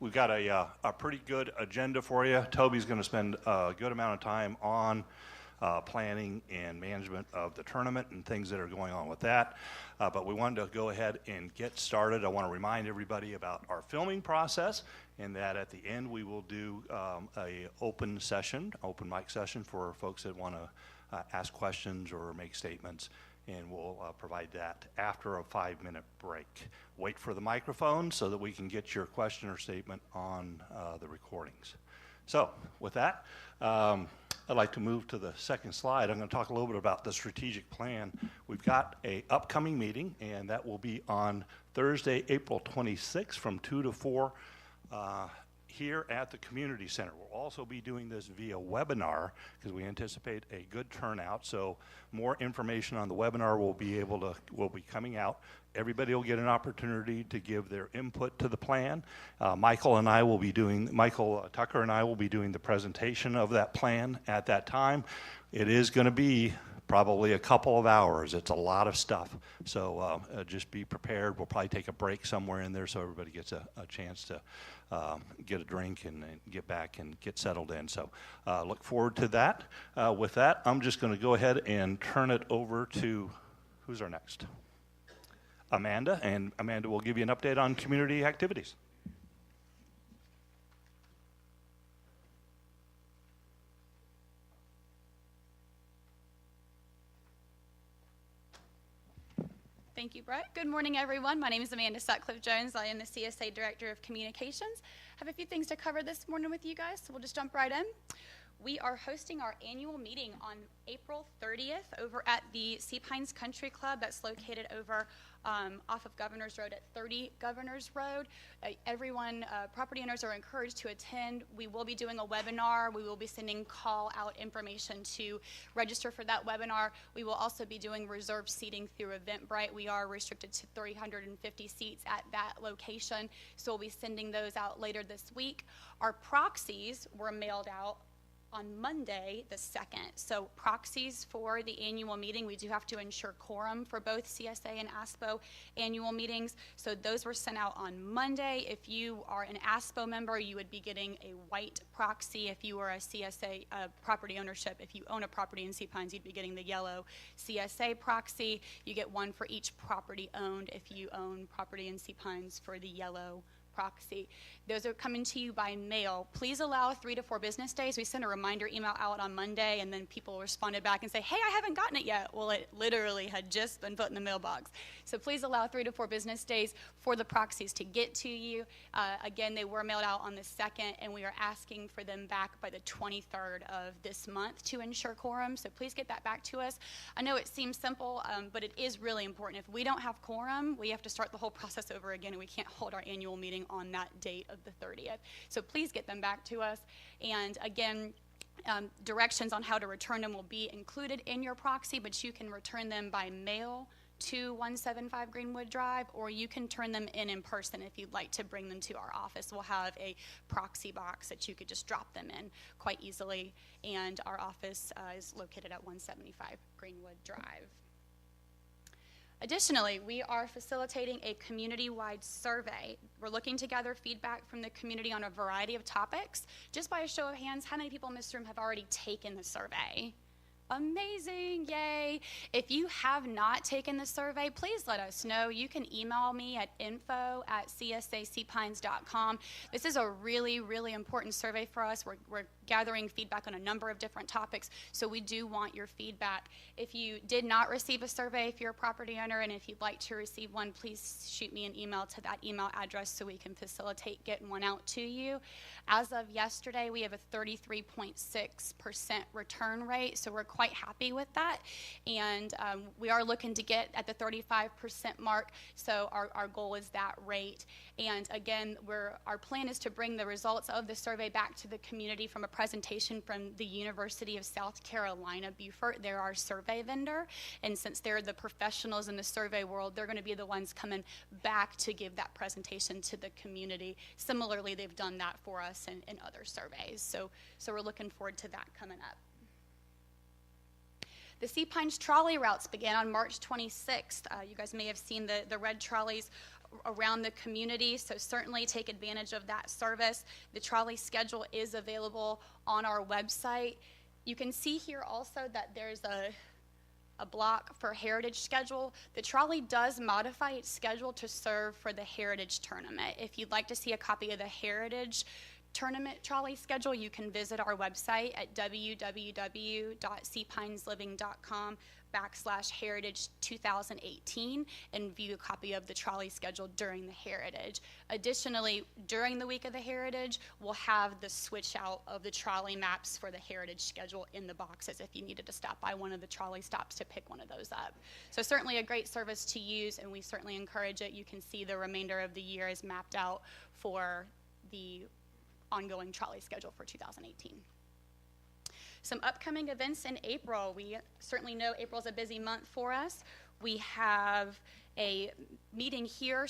We've got a pretty good agenda for you. Toby's going to spend a good amount of time on planning and management of the tournament and things that are going on with that. But we wanted to go ahead and get started. I want to remind everybody about our filming process, and that at the end we will do a open mic session for folks that want to ask questions or make statements. And we'll provide that after a 5-minute break. Wait for the microphone so that we can get your question or statement on the recordings. So with that, I'd like to move to the second slide. I'm going to talk a little bit about the strategic plan. We've got an upcoming meeting, and that will be on Thursday, April 26th from 2 to 4 here at the community center. We'll also be doing this via webinar because we anticipate a good turnout. So more information on the webinar will be coming out. Everybody will get an opportunity to give their input to the plan. Michael Tucker and I will be doing the presentation of that plan at that time. It is going to be probably a couple of hours. It's a lot of stuff. So just be prepared. We'll probably take a break somewhere in there so everybody gets a chance to get a drink and get back and get settled in. So look forward to that. With that, I'm just going to go ahead and turn it over to, who's our next? Amanda, and Amanda will give you an update on community activities. Thank you, Brett. Good morning, everyone. My name is Amanda Sutcliffe-Jones. I am the CSA Director of Communications. I have a few things to cover this morning with you guys, so we'll just jump right in. We are hosting our annual meeting on April 30th over at the Sea Pines Country Club that's located over off of Governors Road at 30 Governors Road. Everyone, property owners are encouraged to attend. We will be doing a webinar. We will be sending call out information to register for that webinar. We will also be doing reserved seating through Eventbrite. We are restricted to 350 seats at that location, so we'll be sending those out later this week. Our proxies were mailed out on Monday the 2nd. So proxies for the annual meeting, we do have to ensure quorum for both CSA and ASPO annual meetings. So those were sent out on Monday. If you are an ASPO member, you would be getting a white proxy. If you are a CSA property ownership, if you own a property in Sea Pines, you'd be getting the yellow CSA proxy. You get one for each property owned if you own property in Sea Pines for the yellow proxy. Those are coming to you by mail. Please allow 3 to 4 business days. We sent a reminder email out on Monday, and then people responded back and say, hey, I haven't gotten it yet. Well, it literally had just been put in the mailbox. So please allow 3 to 4 business days for the proxies to get to you. Again, they were mailed out on the 2nd, and we are asking for them back by the 23rd of this month to ensure quorum. So please get that back to us. I know it seems simple, but it is really important. If we don't have quorum, we have to start the whole process over again, and we can't hold our annual meeting on that date of the 30th. So please get them back to us. And again, directions on how to return them will be included in your proxy, but you can return them by mail to 175 Greenwood Drive, or you can turn them in person if you'd like to bring them to our office. We'll have a proxy box that you could just drop them in quite easily, and our office is located at 175 Greenwood Drive. Additionally, we are facilitating a community-wide survey. We're looking to gather feedback from the community on a variety of topics. Just by a show of hands, how many people in this room have already taken the survey? Amazing, yay. If you have not taken the survey, please let us know. You can email me at info@csaseapines.com. This is a really, really important survey for us. We're gathering feedback on a number of different topics, so we do want your feedback. If you did not receive a survey, if you're a property owner, and if you'd like to receive one, please shoot me an email to that email address so we can facilitate getting one out to you. As of yesterday, we have a 33.6% return rate, so we're quite happy with that. And we are looking to get at the 35% mark, so our goal is that rate. And again, our plan is to bring the results of the survey back to the community from a presentation from the University of South Carolina, Beaufort. They're our survey vendor, and since they're the professionals in the survey world, they're going to be the ones coming back to give that presentation to the community. Similarly, they've done that for us in other surveys, so we're looking forward to that coming up. The Sea Pines trolley routes began on March 26th. You guys may have seen the red trolleys around the community, so certainly take advantage of that service. The trolley schedule is available on our website. You can see here also that there's a block for Heritage schedule. The trolley does modify its schedule to serve for the Heritage tournament. If you'd like to see a copy of the Heritage tournament trolley schedule, you can visit our website at www.cpinesliving.com/Heritage 2018 and view a copy of the trolley schedule during the Heritage. Additionally, during the week of the Heritage, we'll have the switch out of the trolley maps for the Heritage schedule in the boxes if you needed to stop by one of the trolley stops to pick one of those up. So certainly a great service to use, and we certainly encourage it. You can see the remainder of the year is mapped out for the ongoing trolley schedule for 2018. Some upcoming events in April. We certainly know April's a busy month for us. We have a meeting here,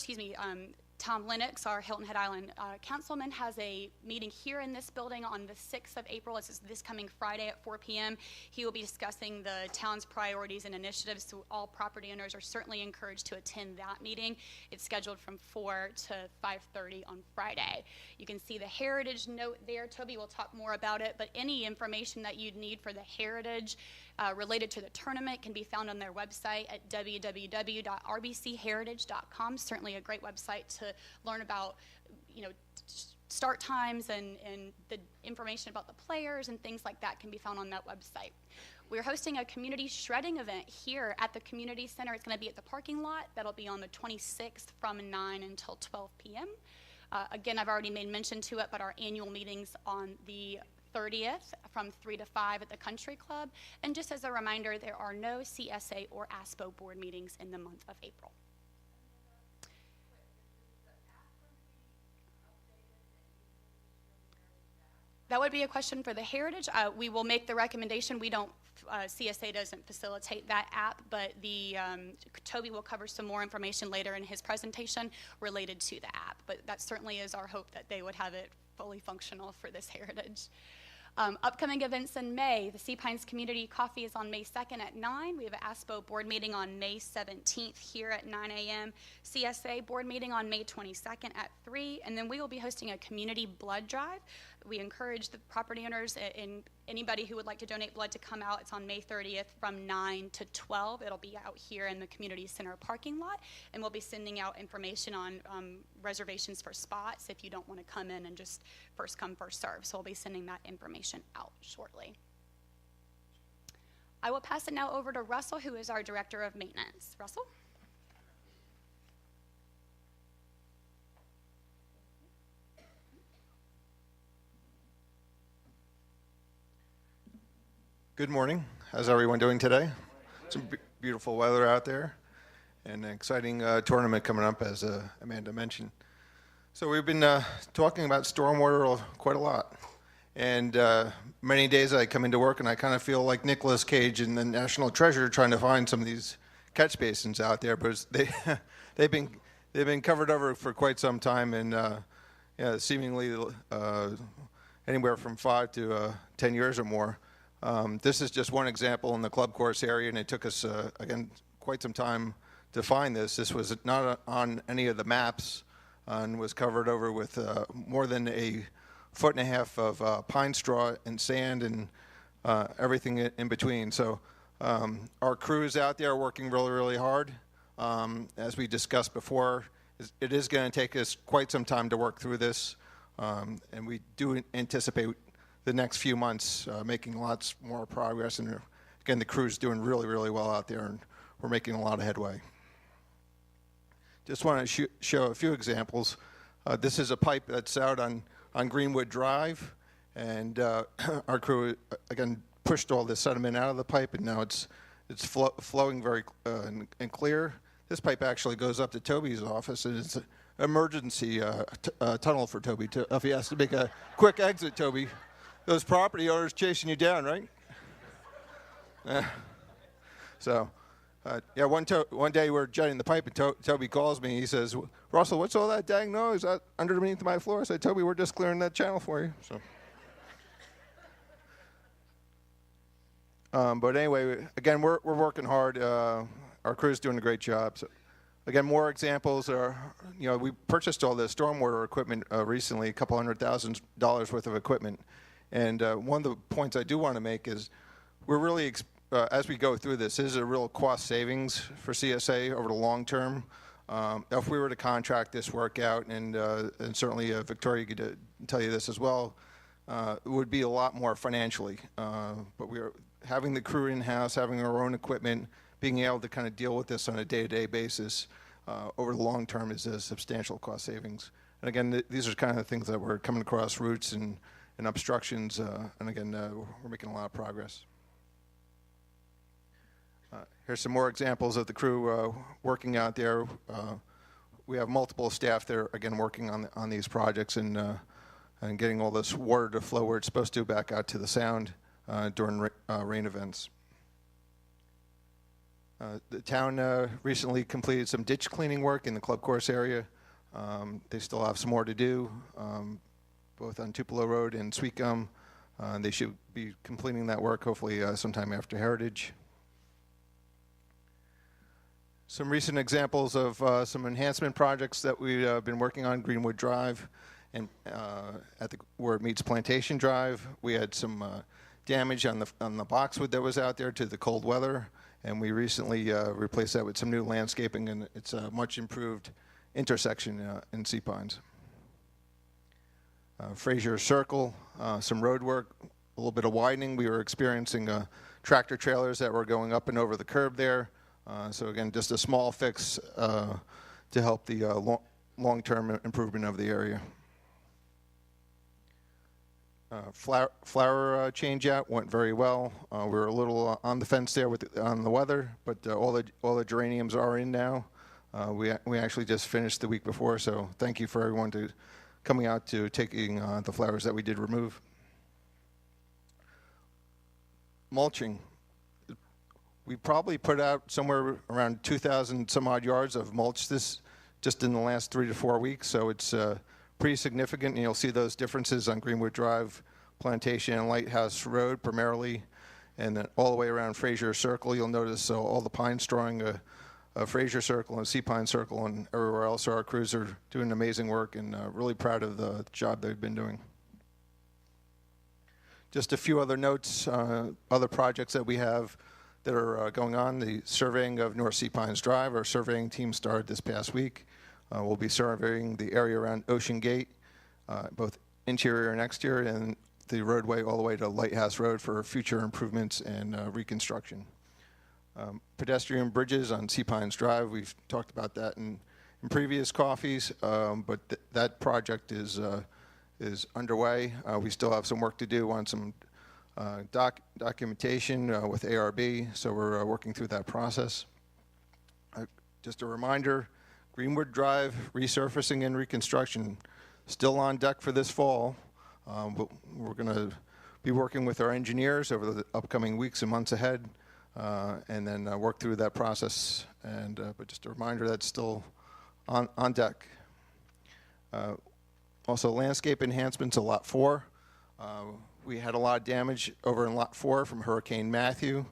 Tom Lennox, our Hilton Head Island councilman, has a meeting here in this building on the 6th of April. This is this coming Friday at 4 p.m. He will be discussing the town's priorities and initiatives, so all property owners are certainly encouraged to attend that meeting. It's scheduled from 4 to 5:30 on Friday. You can see the Heritage note there. Toby will talk more about it, but any information that you'd need for the Heritage related to the tournament can be found on their website at www.rbcheritage.com. Certainly a great website to learn about, start times and the information about the players and things like that can be found on that website. We're hosting a community shredding event here at the community center. It's going to be at the parking lot. That'll be on the 26th from 9 until 12 p.m. Again, I've already made mention to it, but our annual meetings on the 30th from 3 to 5 at the Country Club. And just as a reminder, there are no CSA or ASPO board meetings in the month of April. That would be a question for the Heritage. We will make the recommendation. We don't, CSA doesn't facilitate that app, but Toby will cover some more information later in his presentation related to the app. But that certainly is our hope that they would have it fully functional for this Heritage. Upcoming events in May, the Sea Pines Community Coffee is on May 2nd at 9. We have an ASPO board meeting on May 17th here at 9 a.m. CSA board meeting on May 22nd at 3. And then we will be hosting a community blood drive. We encourage the property owners and anybody who would like to donate blood to come out. It's on May 30th from 9 to 12. It'll be out here in the community center parking lot. And we'll be sending out information on reservations for spots if you don't want to come in and just first come, first serve. So we'll be sending that information out shortly. I will pass it now over to Russell, who is our Director of Maintenance. Russell? Good morning. How's everyone doing today? Some beautiful weather out there and an exciting tournament coming up, as Amanda mentioned. So we've been talking about stormwater quite a lot. And many days I come into work and I kind of feel like Nicolas Cage in the National Treasure trying to find some of these catch basins out there. But they've been covered over for quite some time, and seemingly anywhere from 5 to 10 years or more. This is just one example in the club course area, and it took us, again, quite some time to find this. This was not on any of the maps and was covered over with more than a 1.5 foot of pine straw and sand and everything in between. So our crews out there are working really, really hard. As we discussed before, it is going to take us quite some time to work through this, and we do anticipate the next few months making lots more progress. And again, the crew's doing really, really well out there, and we're making a lot of headway. Just want to show a few examples. This is a pipe that's out on Greenwood Drive, and our crew again pushed all the sediment out of the pipe, and now it's flowing very and clear. This pipe actually goes up to Toby's office, and it's an emergency tunnel for Toby. If he has to make a quick exit, Toby. Those property owners chasing you down, right? One day we're jetting the pipe, and Toby calls me. He says, "Russell, what's all that dang noise underneath my floor?" I said, "Toby, we're just clearing that channel for you." But anyway, again, we're working hard. Our crew's doing a great job. So Again, more examples are, we purchased all the stormwater equipment recently, a couple $100,000 worth of equipment. And one of the points I do want to make is we're really, as we go through this is a real cost savings for CSA over the long term. If we were to contract this work out, and certainly Victoria could tell you this as well, it would be a lot more financially. But we're having the crew in-house, having our own equipment, being able to kind of deal with this on a day-to-day basis over the long term is a substantial cost savings. And again, these are kind of the things that we're coming across, roots and obstructions, and again, we're making a lot of progress. Here's some more examples of the crew working out there. We have multiple staff there, again, working on these projects and getting all this water to flow where it's supposed to back out to the sound during rain events. The town recently completed some ditch cleaning work in the club course area. They still have some more to do, both on Tupelo Road and Sweet Gum. They should be completing that work hopefully sometime after Heritage. Some recent examples of some enhancement projects that we've been working on: Greenwood Drive and where it meets Plantation Drive. We had some damage on the boxwood that was out there to the cold weather, and we recently replaced that with some new landscaping, and it's a much improved intersection in Sea Pines. Frazier Circle, some road work, a little bit of widening. We were experiencing tractor trailers that were going up and over the curb there. So again, just a small fix to help the long-term improvement of the area. Flower change-out went very well. We were a little on the fence there on the weather, but all the geraniums are in now. We actually just finished the week before, so thank you for everyone coming out to taking the flowers that we did remove. Mulching. We probably put out somewhere around 2,000 some odd yards of mulch just in the last 3 to 4 weeks, so it's pretty significant, and you'll see those differences on Greenwood Drive, Plantation, and Lighthouse Road primarily, and then all the way around Frazier Circle. You'll notice all the pine strawing, Frazier Circle and Sea Pine Circle and everywhere else. Our crews are doing amazing work, and really proud of the job they've been doing. Just a few other notes, other projects that we have that are going on. The surveying of North Sea Pines Drive, our surveying team started this past week. We'll be surveying the area around Ocean Gate, both interior and exterior, and the roadway all the way to Lighthouse Road for future improvements and reconstruction. Pedestrian bridges on Sea Pines Drive, we've talked about that in previous coffees, but that project is underway. We still have some work to do on some documentation with ARB, so we're working through that process. Just a reminder, Greenwood Drive resurfacing and reconstruction still on deck for this fall. But we're going to be working with our engineers over the upcoming weeks and months ahead, and then work through that process. But just a reminder, that's still on deck. Also, landscape enhancements at Lot 4. We had a lot of damage over in Lot 4 from Hurricane Matthew.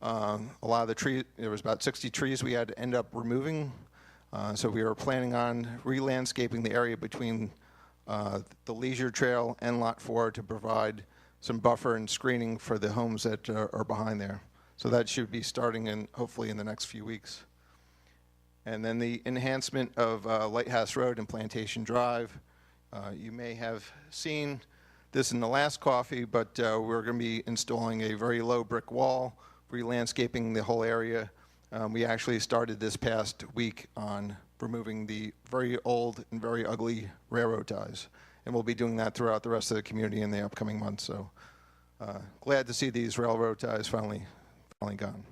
A lot of the trees, there was about 60 trees we had to end up removing. So we were planning on re-landscaping the area between the Leisure Trail and Lot 4 to provide some buffer and screening for the homes that are behind there. So that should be starting hopefully in the next few weeks. And then the enhancement of Lighthouse Road and Plantation Drive. You may have seen this in the last coffee, but we're going to be installing a very low brick wall, re-landscaping the whole area. We actually started this past week on removing the very old and very ugly railroad ties, and we'll be doing that throughout the rest of the community in the upcoming months. So glad to see these railroad ties finally gone.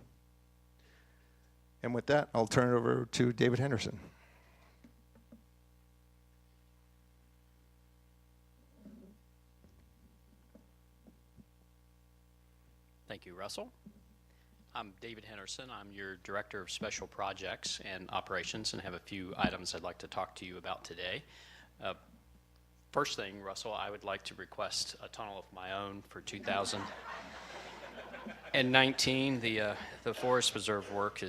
And with that, I'll turn it over to David Henderson. Thank you, Russell. I'm David Henderson. I'm your Director of Special Projects and Operations, and have a few items I'd like to talk to you about today. First thing, Russell, I would like to request a tunnel of my own for 2019. The Forest Preserve work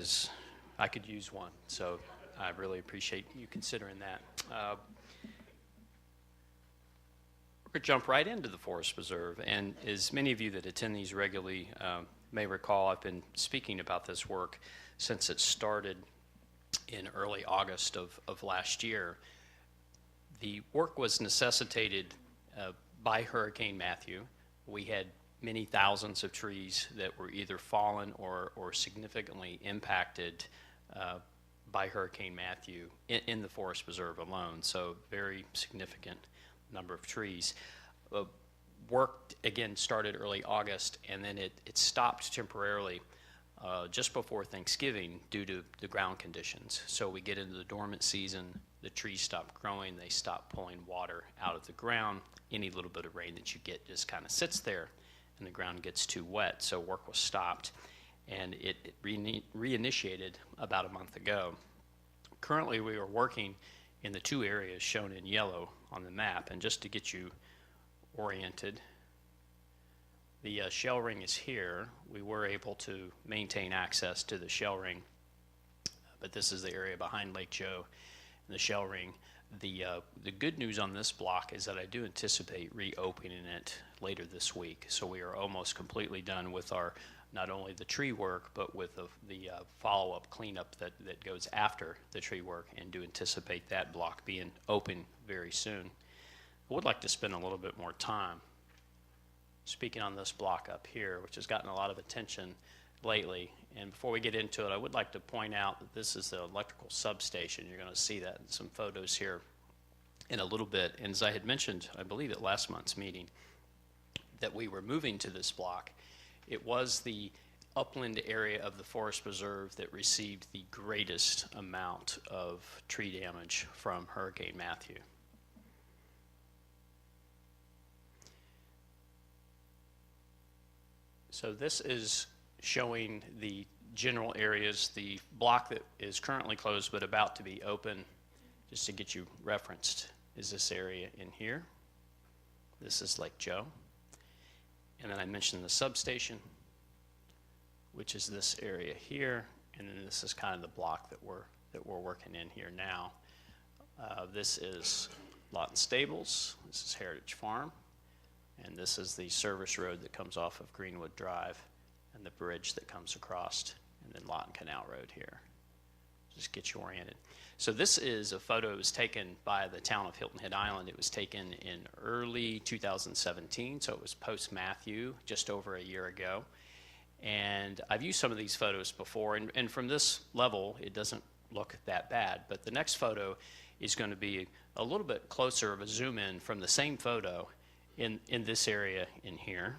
I could use one. So I really appreciate you considering that. We're going to jump right into the Forest Preserve, and as many of you that attend these regularly may recall, I've been speaking about this work since it started in early August of last year. The work was necessitated by Hurricane Matthew. We had many thousands of trees that were either fallen or significantly impacted by Hurricane Matthew in the Forest Preserve alone, so very significant number of trees. Work, again, started early August, and then it stopped temporarily just before Thanksgiving due to the ground conditions. So we get into the dormant season, the trees stop growing, they stop pulling water out of the ground. Any little bit of rain that you get just kind of sits there, and the ground gets too wet, so work was stopped, and it reinitiated about a month ago. Currently, we are working in the two areas shown in yellow on the map, and just to get you oriented, the shell ring is here. We were able to maintain access to the shell ring, but this is the area behind Lake Joe and the shell ring. The good news on this block is that I do anticipate reopening it later this week. So we are almost completely done with our, not only the tree work, but with the follow-up cleanup that goes after the tree work, and do anticipate that block being open very soon. I would like to spend a little bit more time speaking on this block up here, which has gotten a lot of attention lately. And before we get into it, I would like to point out that this is the electrical substation. You're going to see that in some photos here in a little bit. And as I had mentioned, I believe at last month's meeting, that we were moving to this block. It was the upland area of the Forest Preserve that received the greatest amount of tree damage from Hurricane Matthew. So this is showing the general areas. The block that is currently closed but about to be open, just to get you referenced, is this area in here. This is Lake Joe. And then I mentioned the substation, which is this area here, and then this is kind of the block that we're working in here now. This is Lawton Stables, this is Heritage Farm, and this is the service road that comes off of Greenwood Drive, and the bridge that comes across, and then Lawton Canal Road here. Just get you oriented. So this is a photo that was taken by the town of Hilton Head Island. It was taken in early 2017, so it was post-Matthew, just over a year ago. And I've used some of these photos before, and from this level, it doesn't look that bad. But the next photo is going to be a little bit closer of a zoom in from the same photo in this area in here.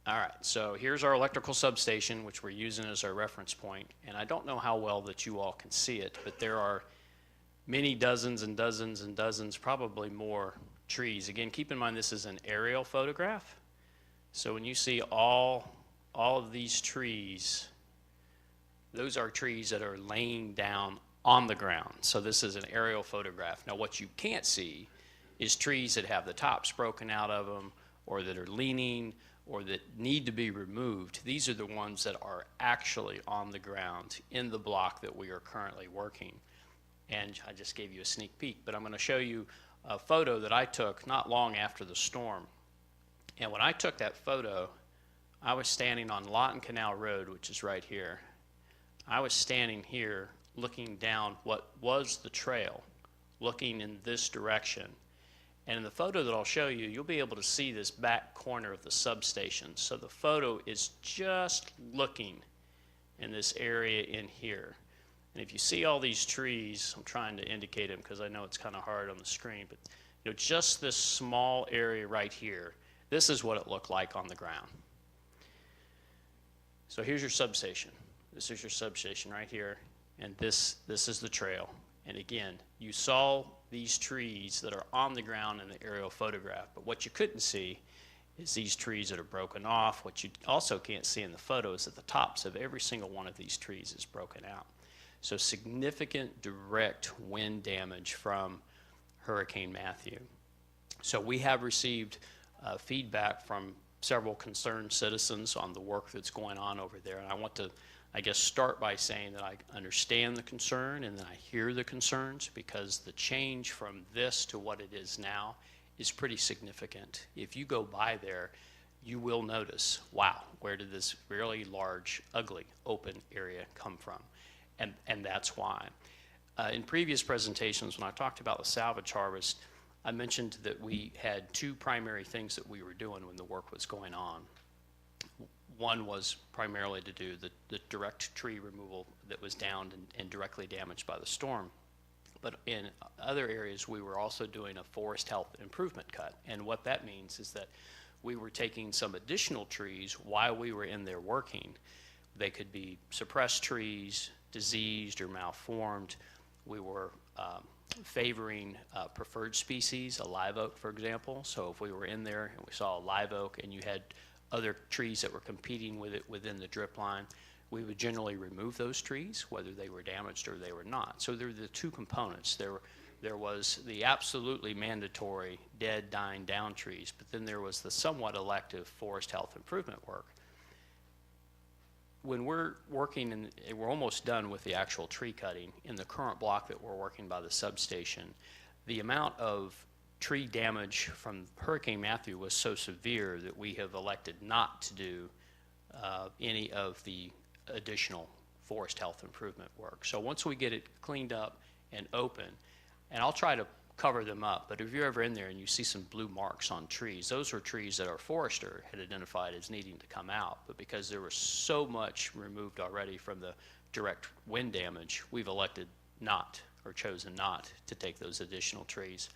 All right, so here's our electrical substation, which we're using as our reference point. And I don't know how well that you all can see it, but there are many dozens and dozens and dozens, probably more trees. Again, keep in mind this is an aerial photograph. So when you see all of these trees, those are trees that are laying down on the ground. So this is an aerial photograph. Now what you can't see is trees that have the tops broken out of them, or that are leaning, or that need to be removed. These are the ones that are actually on the ground in the block that we are currently working. And I just gave you a sneak peek, but I'm going to show you a photo that I took not long after the storm. And when I took that photo, I was standing on Lawton Canal Road, which is right here. I was standing here looking down what was the trail, looking in this direction. And in the photo that I'll show you, you'll be able to see this back corner of the substation. So the photo is just looking in this area in here. And if you see all these trees, I'm trying to indicate them because I know it's kind of hard on the screen, but you know, just this small area right here, this is what it looked like on the ground. So here's your substation. This is your substation right here, and this is the trail. And again, you saw these trees that are on the ground in the aerial photograph, but what you couldn't see is these trees that are broken off. What you also can't see in the photo is that the tops of every single one of these trees is broken out. So significant direct wind damage from Hurricane Matthew. So we have received feedback from several concerned citizens on the work that's going on over there. And I want to, I guess, start by saying that I understand the concern and that I hear the concerns, because the change from this to what it is now is pretty significant. If you go by there, you will notice, wow, where did this really large, ugly, open area come from? And that's why. In previous presentations, when I talked about the salvage harvest, I mentioned that we had two primary things that we were doing when the work was going on. One was primarily to do the direct tree removal that was downed and directly damaged by the storm. But in other areas, we were also doing a forest health improvement cut. And what that means is that we were taking some additional trees while we were in there working. They could be suppressed trees, diseased or malformed. We were favoring preferred species, a live oak, for example. So if we were in there and we saw a live oak and you had other trees that were competing with it within the drip line, we would generally remove those trees, whether they were damaged or they were not. So there are the two components. There was the absolutely mandatory dead, dying down trees, but then there was the somewhat elective forest health improvement work. When we're working, and we're almost done with the actual tree cutting in the current block that we're working by the substation, the amount of tree damage from Hurricane Matthew was so severe that we have elected not to do any of the additional forest health improvement work. So once we get it cleaned up and open, and I'll try to cover them up, but if you're ever in there and you see some blue marks on trees, those are trees that our forester had identified as needing to come out. But because there was so much removed already from the direct wind damage, we've elected not, or chosen not, to take those additional trees.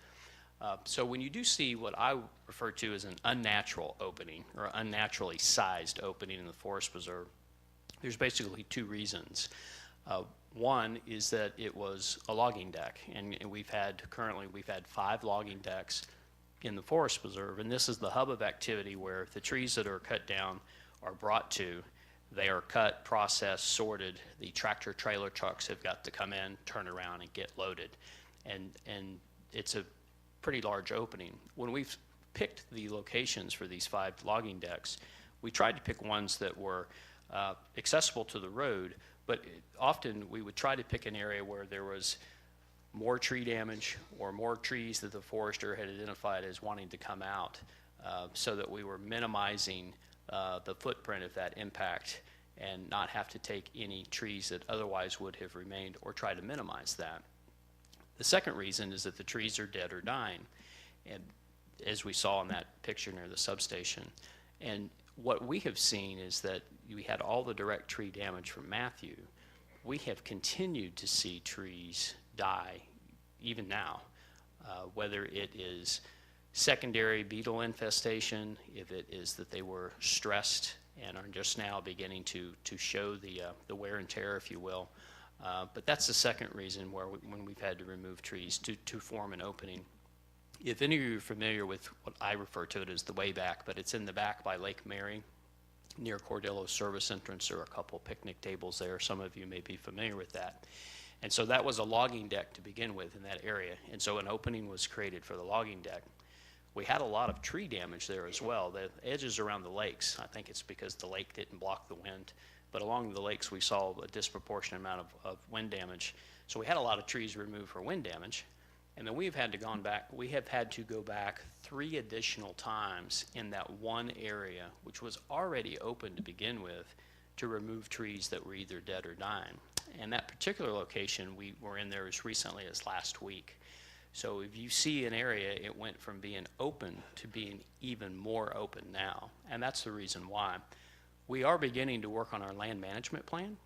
So when you do see what I refer to as an unnatural opening, or unnaturally sized opening in the forest preserve, there's basically two reasons. One is that it was a logging deck, and currently we've had 5 logging decks in the forest preserve, and this is the hub of activity where the trees that are cut down are brought to. They are cut, processed, sorted. The tractor trailer trucks have got to come in, turn around, and get loaded, and it's a pretty large opening. When we've picked the locations for these 5 logging decks, we tried to pick ones that were accessible to the road, but often we would try to pick an area where there was more tree damage or more trees that the forester had identified as wanting to come out, so that we were minimizing the footprint of that impact and not have to take any trees that otherwise would have remained, or try to minimize that. The second reason is that the trees are dead or dying, and as we saw in that picture near the substation. And what we have seen is that we had all the direct tree damage from Matthew. We have continued to see trees die even now, whether it is secondary beetle infestation, if it is that they were stressed and are just now beginning to show the wear and tear, if you will. But that's the second reason when we've had to remove trees to form an opening. If any of you are familiar with what I refer to it as the way back, but it's in the back by Lake Mary, near Cordillo Service Entrance. There are a couple picnic tables there. Some of you may be familiar with that. And so that was a logging deck to begin with in that area. And so an opening was created for the logging deck. We had a lot of tree damage there as well. The edges around the lakes, I think it's because the lake didn't block the wind, but along the lakes we saw a disproportionate amount of wind damage. So we had a lot of trees removed for wind damage. And then we have had to go back 3 additional times in that one area, which was already open to begin with, to remove trees that were either dead or dying. And that particular location, we were in there as recently as last week. So if you see an area, it went from being open to being even more open now. And that's the reason why. We are beginning to work on our land management plan,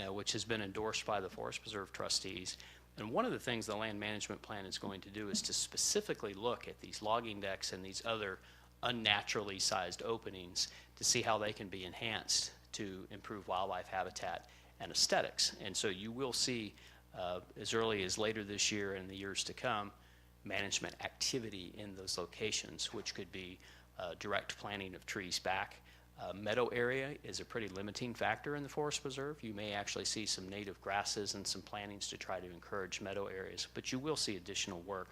which has been endorsed by the Forest Preserve trustees. And one of the things the land management plan is going to do is to specifically look at these logging decks and these other unnaturally sized openings to see how they can be enhanced to improve wildlife habitat and aesthetics. And so you will see, as early as later this year and the years to come, management activity in those locations, which could be direct planting of trees back. Meadow area is a pretty limiting factor in the forest preserve. You may actually see some native grasses and some plantings to try to encourage meadow areas, but you will see additional work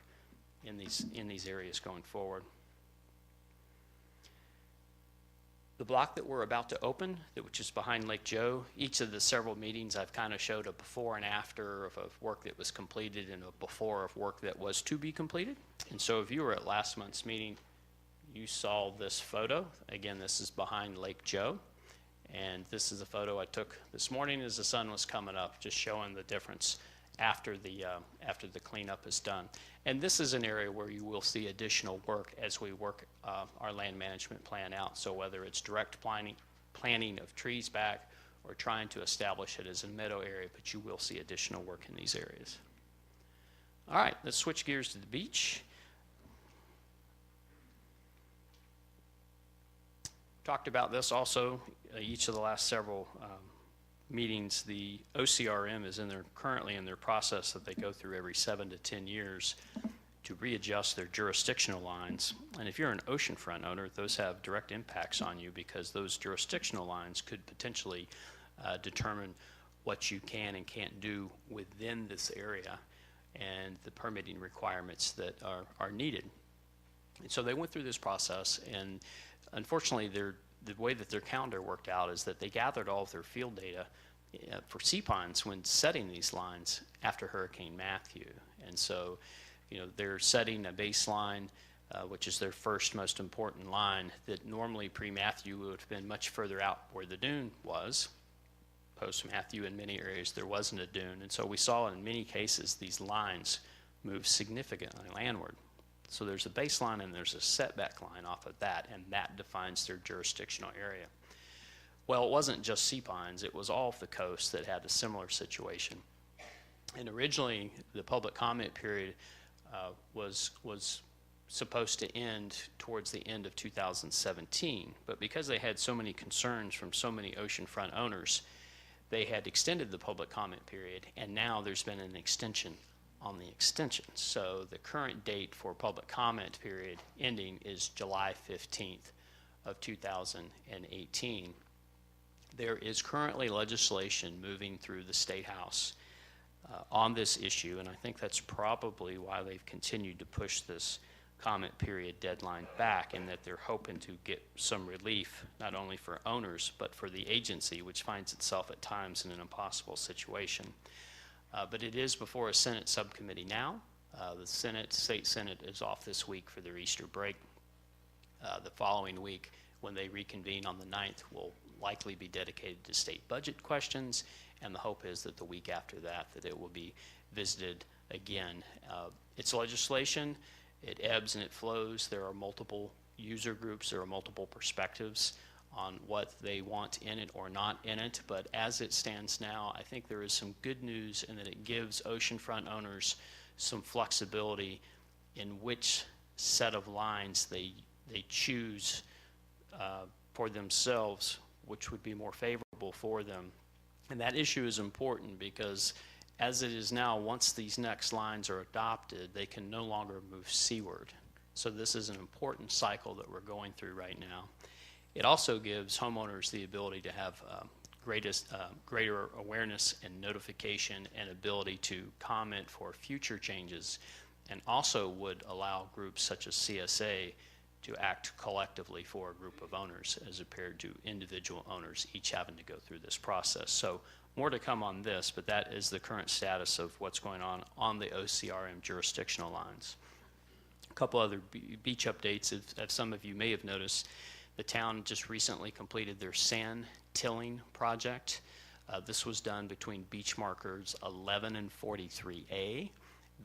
in these areas going forward. The block that we're about to open, which is behind Lake Joe, each of the several meetings I've kind of showed a before and after of work that was completed and a before of work that was to be completed. And so if you were at last month's meeting, you saw this photo. Again, this is behind Lake Joe. And this is a photo I took this morning as the sun was coming up, just showing the difference after the cleanup is done. And this is an area where you will see additional work as we work our land management plan out. So whether it's direct planting of trees back or trying to establish it as a meadow area, but you will see additional work in these areas. All right, let's switch gears to the beach. Talked about this also each of the last several meetings. The OCRM is currently in their process that they go through every 7 to 10 years to readjust their jurisdictional lines. And if you're an oceanfront owner, those have direct impacts on you because those jurisdictional lines could potentially determine what you can and can't do within this area and the permitting requirements that are needed. And so they went through this process, and unfortunately, the way that their calendar worked out is that they gathered all of their field data for sea ponds when setting these lines after Hurricane Matthew. And so, they're setting a baseline, which is their first most important line, that normally pre-Matthew would have been much further out where the dune was. Post-Matthew, in many areas, there wasn't a dune. And so we saw in many cases these lines move significantly landward. So there's a baseline and there's a setback line off of that, and that defines their jurisdictional area. Well, it wasn't just sea pines, it was all of the coast that had a similar situation. And originally, the public comment period was supposed to end towards the end of 2017, but because they had so many concerns from so many oceanfront owners, they had extended the public comment period, and now there's been an extension on the extension. So the current date for public comment period ending is July 15th of 2018. There is currently legislation moving through the State House on this issue, and I think that's probably why they've continued to push this comment period deadline back, and that they're hoping to get some relief not only for owners but for the agency, which finds itself at times in an impossible situation. But it is before a Senate subcommittee now. The State Senate is off this week for their Easter break. The following week, when they reconvene on the 9th, will likely be dedicated to state budget questions, and the hope is that the week after that it will be visited again. It's legislation. It ebbs and it flows. There are multiple user groups. There are multiple perspectives on what they want in it or not in it, but as it stands now, I think there is some good news in that it gives oceanfront owners some flexibility in which set of lines they choose for themselves, which would be more favorable for them. And that issue is important because as it is now, once these next lines are adopted, they can no longer move seaward. So this is an important cycle that we're going through right now. It also gives homeowners the ability to have greater awareness and notification and ability to comment for future changes, and also would allow groups such as CSA to act collectively for a group of owners as compared to individual owners each having to go through this process. So more to come on this, but that is the current status of what's going on the OCRM jurisdictional lines. A couple other beach updates, as some of you may have noticed. The town just recently completed their sand tilling project. This was done between beach markers 11 and 43A.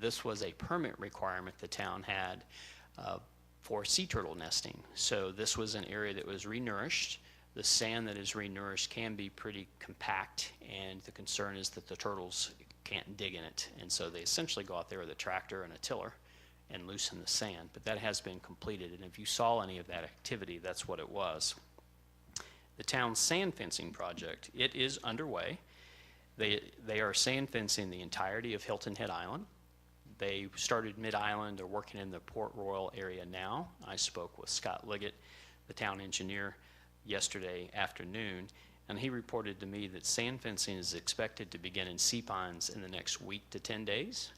This was a permit requirement the town had for sea turtle nesting. So this was an area that was renourished. The sand that is renourished can be pretty compact, and the concern is that the turtles can't dig in it. And so they essentially go out there with a tractor and a tiller and loosen the sand, but that has been completed, and if you saw any of that activity, that's what it was. The town's sand fencing project, it is underway. They are sand fencing the entirety of Hilton Head Island. They started mid-island. They're working in the Port Royal area now. I spoke with Scott Liggett, the town engineer, yesterday afternoon, and he reported to me that sand fencing is expected to begin in sea pines in the next week to 10 days,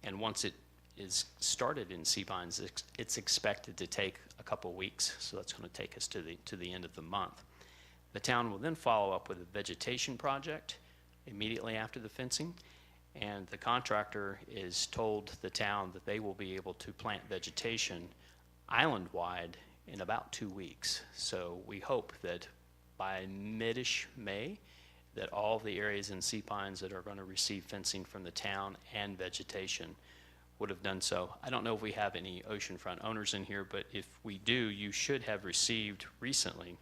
and once it is started in Sea Pines. It's expected to take a couple weeks, so that's going to take us to the end of the month. The town will then follow up with a vegetation project immediately after the fencing, and the contractor is told the town that they will be able to plant vegetation island-wide in about 2 weeks. So we hope that by mid-ish May, that all the areas in Sea Pines that are going to receive fencing from the town and vegetation would have done so. I don't know if we have any oceanfront owners in here, but if we do, you should have received recently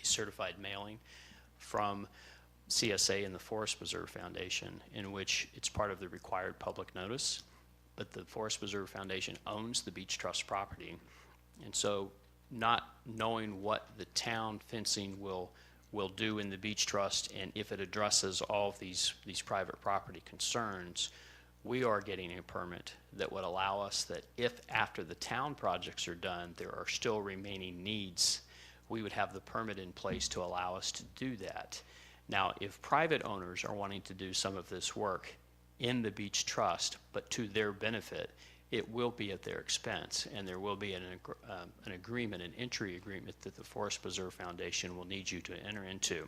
a certified mailing from CSA and the Forest Preserve Foundation, in which it's part of the required public notice, but the Forest Preserve Foundation owns the Beach Trust property. And so not knowing what the town fencing will do in the Beach Trust, and if it addresses all of these private property concerns, we are getting a permit that would allow us that if after the town projects are done, there are still remaining needs, we would have the permit in place to allow us to do that. Now, if private owners are wanting to do some of this work in the Beach Trust, but to their benefit, it will be at their expense, and there will be an agreement, an entry agreement that the Forest Preserve Foundation will need you to enter into.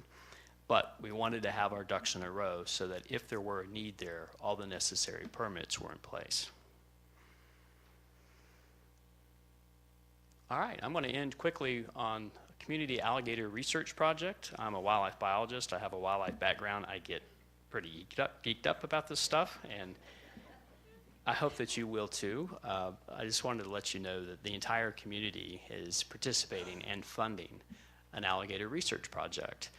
But we wanted to have our ducks in a row so that if there were a need there, all the necessary permits were in place. All right, I'm going to end quickly on a community alligator research project. I'm a wildlife biologist. I have a wildlife background. I get pretty geeked up about this stuff, and I hope that you will too. I just wanted to let you know that the entire community is participating and funding an alligator research project.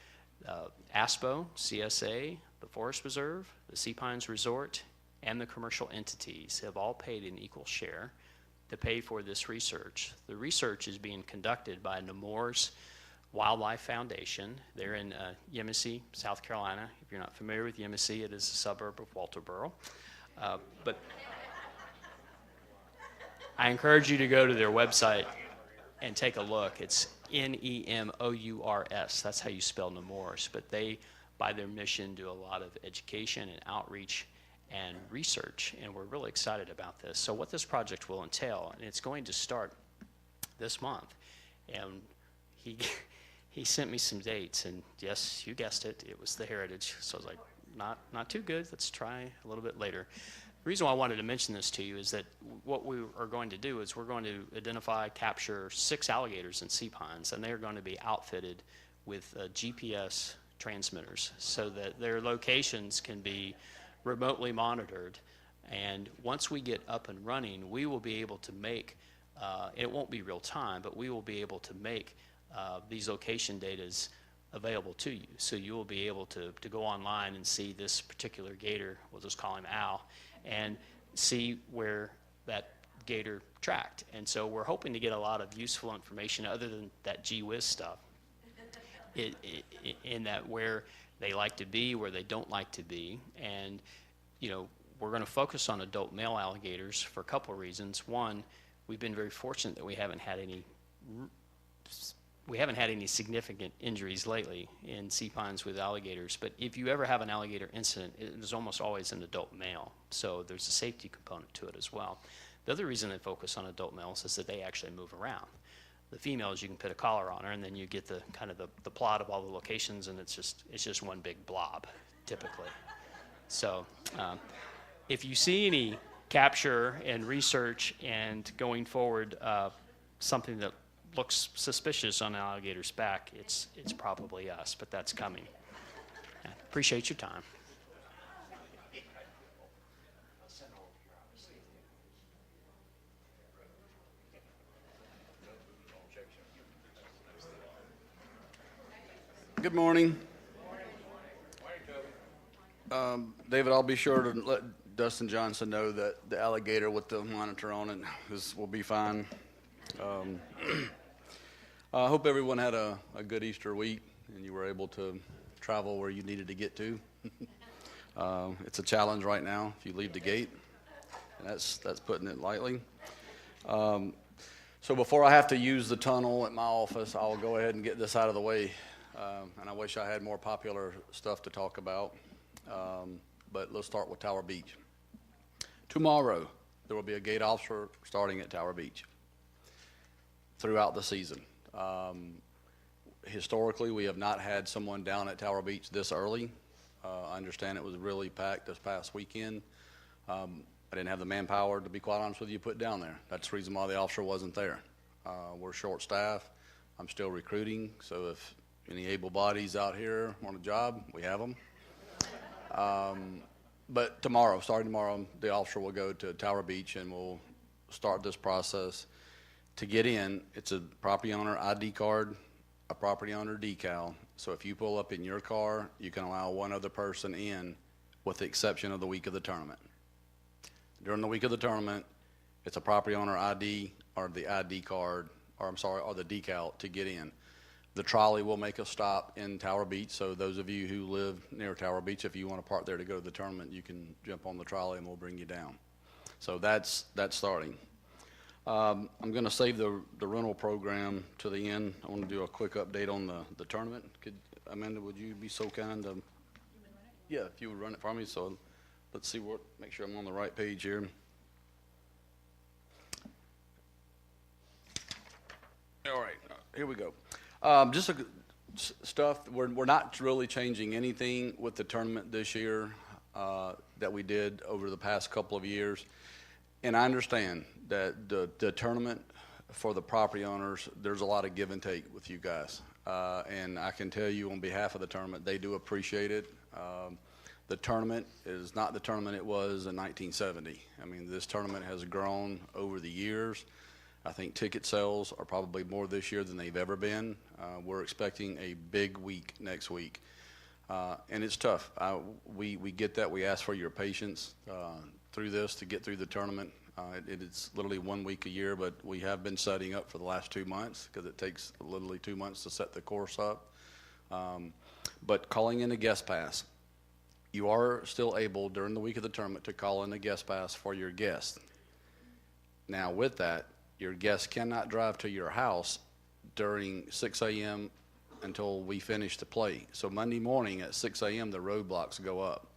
ASPO, CSA, the Forest Preserve, the Sea Pines Resort, and the commercial entities have all paid an equal share to pay for this research. The research is being conducted by Nemours Wildlife Foundation. They're in Yemassee, South Carolina. If you're not familiar with Yemassee, it is a suburb of Walterboro. But I encourage you to go to their website and take a look. It's Nemours. That's how you spell Nemours. But they, by their mission, do a lot of education and outreach and research, and we're really excited about this. So what this project will entail, and it's going to start this month, and he sent me some dates, and yes, you guessed it, it was the Heritage. So I was like, not too good, let's try a little bit later. The reason why I wanted to mention this to you is that what we are going to do is we're going to identify, capture 6 alligators in Sea Pines, and they're going to be outfitted with GPS transmitters so that their locations can be remotely monitored. And once we get up and running, we will be able to make, it won't be real time, but we will be able to make these location datas available to you. So you will be able to go online and see this particular gator, we'll just call him Al, and see where that gator tracked. And so we're hoping to get a lot of useful information other than that gee whiz stuff, in that where they like to be, where they don't like to be. And you know, we're going to focus on adult male alligators for a couple of reasons. One, we've been very fortunate that we haven't had any significant injuries lately in Sea Pines with alligators. But if you ever have an alligator incident, it is almost always an adult male. So there's a safety component to it as well. The other reason they focus on adult males is that they actually move around. The females, you can put a collar on her, and then you get the kind of the plot of all the locations, and it's just one big blob, typically. So if you see any capture and research and going forward something that looks suspicious on an alligator's back, it's probably us, but that's coming. I appreciate your time. Good morning. David, I'll be sure to let Dustin Johnson know that the alligator with the monitor on it will be fine. I hope everyone had a good Easter week and you were able to travel where you needed to get to. It's a challenge right now if you leave the gate. That's putting it lightly. So before I have to use the tunnel at my office, I'll go ahead and get this out of the way. And I wish I had more popular stuff to talk about. But let's start with Tower Beach. Tomorrow, there will be a gate officer starting at Tower Beach throughout the season. Historically, we have not had someone down at Tower Beach this early. I understand it was really packed this past weekend. I didn't have the manpower, to be quite honest with you, put down there. That's the reason why the officer wasn't there. We're short-staffed. I'm still recruiting, so if any able bodies out here want a job, we have them. But tomorrow, starting tomorrow, the officer will go to Tower Beach and we'll start this process. To get in, it's a property owner ID card, a property owner decal. So if you pull up in your car, you can allow one other person in, with the exception of the week of the tournament. During the week of the tournament, it's a property owner ID or the ID card, or the decal to get in. The trolley will make a stop in Tower Beach, so those of you who live near Tower Beach, if you want to park there to go to the tournament, you can jump on the trolley and we'll bring you down. So that's starting. I'm going to save the rental program to the end. I want to do a quick update on the tournament. Amanda, would you be so kind to? Yeah, if you would run it for me. So let's see make sure I'm on the right page here. All right, here we go. Just stuff, we're not really changing anything with the tournament this year that we did over the past couple of years. And I understand that the tournament for the property owners, there's a lot of give and take with you guys. And I can tell you on behalf of the tournament, they do appreciate it. The tournament is not the tournament it was in 1970. I mean, this tournament has grown over the years. I think ticket sales are probably more this year than they've ever been. We're expecting a big week next week. And it's tough. We get that. We ask for your patience through this to get through the tournament. It's literally 1 week a year, but we have been setting up for the last 2 months because it takes literally 2 months to set the course up. But calling in a guest pass, you are still able during the week of the tournament to call in a guest pass for your guest. Now with that, your guest cannot drive to your house during 6 a.m. until we finish the play. So Monday morning at 6 a.m. the roadblocks go up.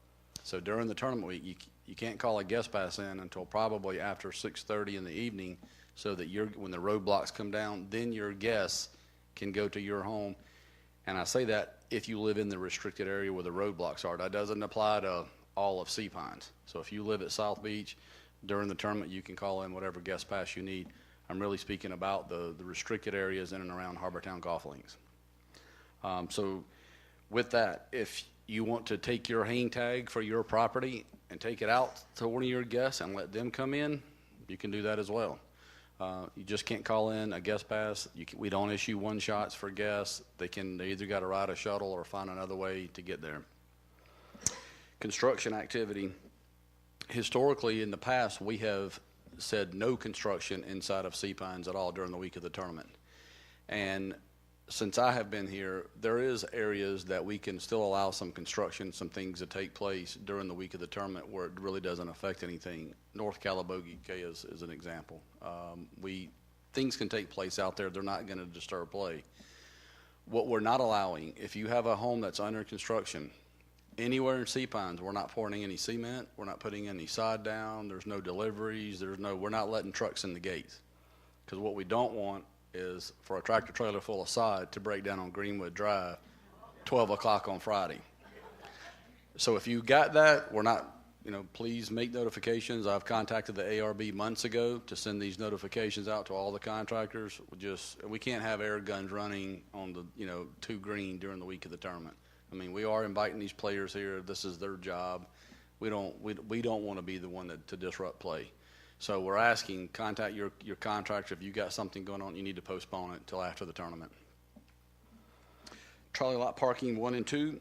So during the tournament week, you can't call a guest pass in until probably after 6:30 in the evening, so that when the roadblocks come down, then your guests can go to your home. And I say that if you live in the restricted area where the roadblocks are. That doesn't apply to all of Sea Pines. So if you live at South Beach, during the tournament you can call in whatever guest pass you need. I'm really speaking about the restricted areas in and around Harbortown Golf Links. So with that, if you want to take your hang tag for your property and take it out to one of your guests and let them come in, you can do that as well. You just can't call in a guest pass. We don't issue one-shots for guests. They either got to ride a shuttle or find another way to get there. Construction activity. Historically, in the past, we have said no construction inside of Sea Pines at all during the week of the tournament. And since I have been here, there is areas that we can still allow some construction, some things to take place during the week of the tournament where it really doesn't affect anything. North Calabogie is an example. Things can take place out there. They're not going to disturb play. What we're not allowing, if you have a home that's under construction, anywhere in Sea Pines, we're not pouring any cement. We're not putting any sod down. There's no deliveries. We're not letting trucks in the gates. Because what we don't want is for a tractor trailer full of sod to break down on Greenwood Drive 12 o'clock on Friday. So if you got that, we're not, please make notifications. I've contacted the ARB months ago to send these notifications out to all the contractors. We can't have air guns running on the, to green during the week of the tournament. I mean, we are inviting these players here. This is their job. We don't want to be the one to disrupt play. So we're asking, contact your contractor. If you got something going on, you need to postpone it until after the tournament. Trolley lot parking 1 and 2,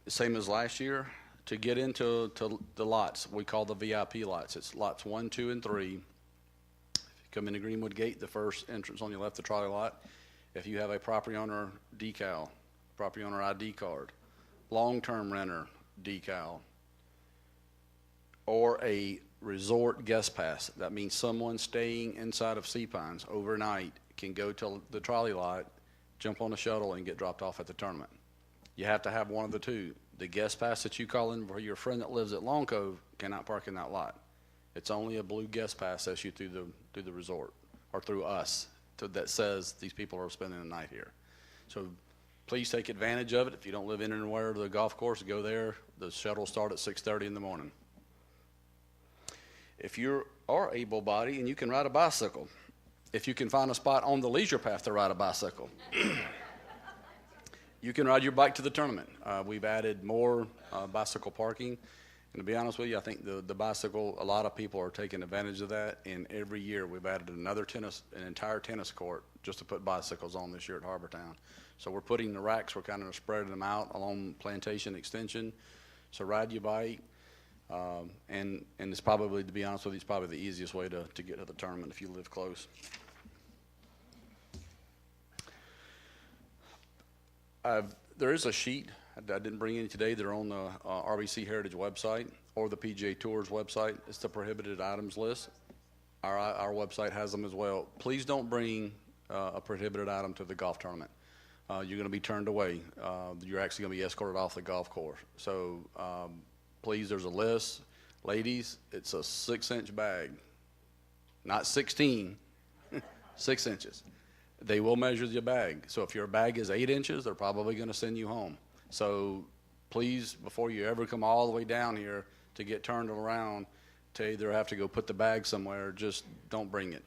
same as last year. To get into the lots, we call the VIP lots. It's lots 1, 2, and 3. If you come into Greenwood Gate, the first entrance on your left, the trolley lot. If you have a property owner decal, property owner ID card, long-term renter decal, or a resort guest pass, that means someone staying inside of Sea Pines overnight can go to the trolley lot, jump on a shuttle, and get dropped off at the tournament. You have to have one of the two. The guest pass that you call in for your friend that lives at Long Cove cannot park in that lot. It's only a blue guest pass that's you through the resort, or through us, that says these people are spending the night here. So please take advantage of it. If you don't live in and aware of the golf course, go there. The shuttle start at 6:30 in the morning. If you are able-bodied and you can ride a bicycle, if you can find a spot on the leisure path to ride a bicycle, you can ride your bike to the tournament. We've added more bicycle parking. And to be honest with you, I think the bicycle, a lot of people are taking advantage of that. And every year we've added an entire tennis court just to put bicycles on this year at Harbortown. So we're putting the racks, we're kind of spreading them out along Plantation Extension. So ride your bike. And it's probably, to be honest with you, it's probably the easiest way to get to the tournament if you live close. There is a sheet. I didn't bring any today. They're on the RBC Heritage website or the PGA Tours website. It's the prohibited items list. Our website has them as well. Please don't bring a prohibited item to the golf tournament. You're going to be turned away. You're actually going to be escorted off the golf course. So please, there's a list. Ladies, it's a 6-inch bag, not 16, 6 inches. They will measure your bag. So if your bag is 8 inches, they're probably going to send you home. So please, before you ever come all the way down here to get turned around to either have to go put the bag somewhere, just don't bring it.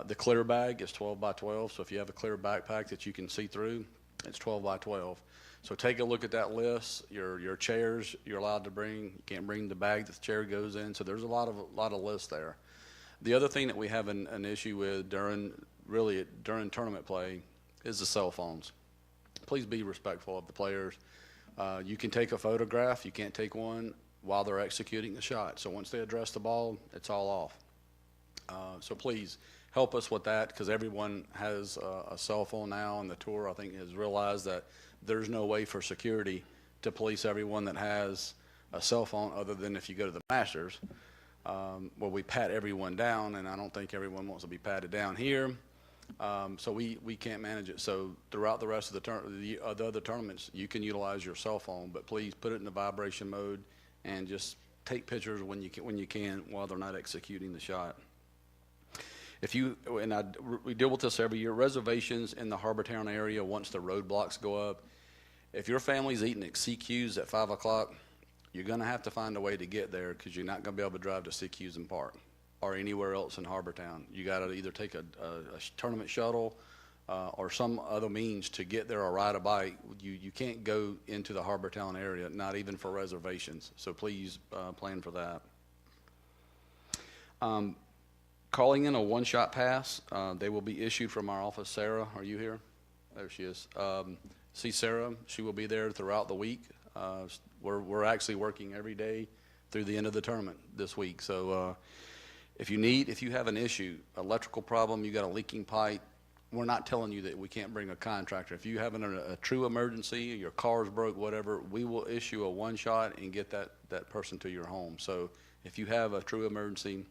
The clear bag is 12 by 12. So if you have a clear backpack that you can see through, it's 12 by 12. So take a look at that list. Your chairs you're allowed to bring. You can't bring the bag that the chair goes in. So there's a lot of lists there. The other thing that we have an issue with during tournament play is the cell phones. Please be respectful of the players. You can take a photograph. You can't take one while they're executing the shot. So once they address the ball, it's all off. So please help us with that, because everyone has a cell phone now, and the tour, I think, has realized that there's no way for security to police everyone that has a cell phone other than if you go to the Masters, where we pat everyone down, and I don't think everyone wants to be patted down here. So we can't manage it. So throughout the rest of the other tournaments, you can utilize your cell phone, but please put it in the vibration mode and just take pictures when you can while they're not executing the shot. We deal with this every year, reservations in the Harbortown area once the roadblocks go up. If your family's eating at CQ's at 5 o'clock, you're going to have to find a way to get there, because you're not going to be able to drive to CQ's and park or anywhere else in Harbortown. You got to either take a tournament shuttle or some other means to get there, or ride a bike. You can't go into the Harbortown area, not even for reservations. So please plan for that. Calling in a one-shot pass, they will be issued from our office. Sarah, are you here? There she is. See Sarah, she will be there throughout the week. We're actually working every day through the end of the tournament this week. So if you have an issue, electrical problem, you got a leaking pipe, we're not telling you that we can't bring a contractor. If you have a true emergency, your car's broke, whatever, we will issue a one-shot and get that person to your home. So if you have a true emergency,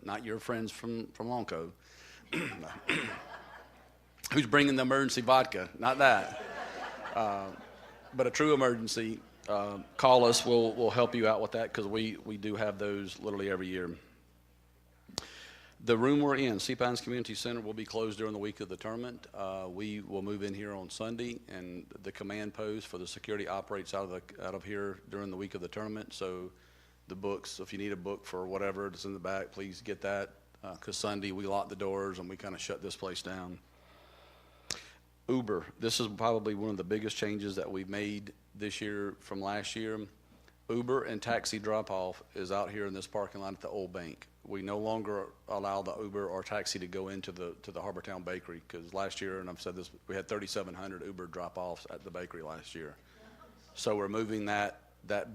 not your friends from Longco, who's bringing the emergency vodka, not that. But a true emergency, call us. We'll help you out with that, because we do have those literally every year. The room we're in, Sea Pines Community Center, will be closed during the week of the tournament. We will move in here on Sunday, and the command post for the security operates out of here during the week of the tournament. So the books, if you need a book for whatever that's in the back, please get that, because Sunday we lock the doors and we kind of shut this place down. Uber, this is probably one of the biggest changes that we've made this year from last year. Uber and taxi drop-off is out here in this parking lot at the old bank. We no longer allow the Uber or taxi to go into the Harbortown Bakery, because last year, and I've said this, we had 3,700 Uber drop-offs at the bakery last year. So we're moving that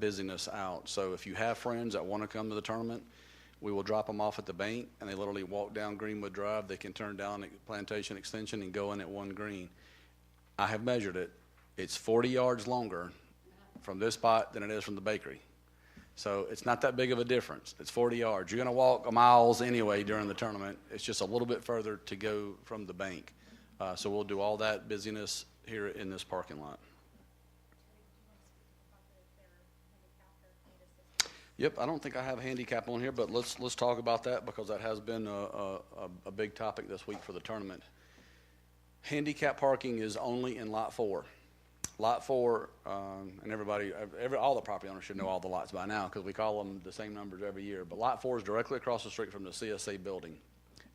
busyness out. So if you have friends that want to come to the tournament, we will drop them off at the bank, and they literally walk down Greenwood Drive. They can turn down Plantation Extension and go in at one green. I have measured it. It's 40 yards longer from this spot than it is from the bakery. So it's not that big of a difference. It's 40 yards. You're going to walk miles anyway during the tournament. It's just a little bit further to go from the bank. So we'll do all that busyness here in this parking lot. Yep, I don't think I have a handicap on here, but let's talk about that because that has been a big topic this week for the tournament. Handicap parking is only in Lot 4. Lot 4, and all the property owners should know all the lots by now because we call them the same numbers every year. But Lot 4 is directly across the street from the CSA building.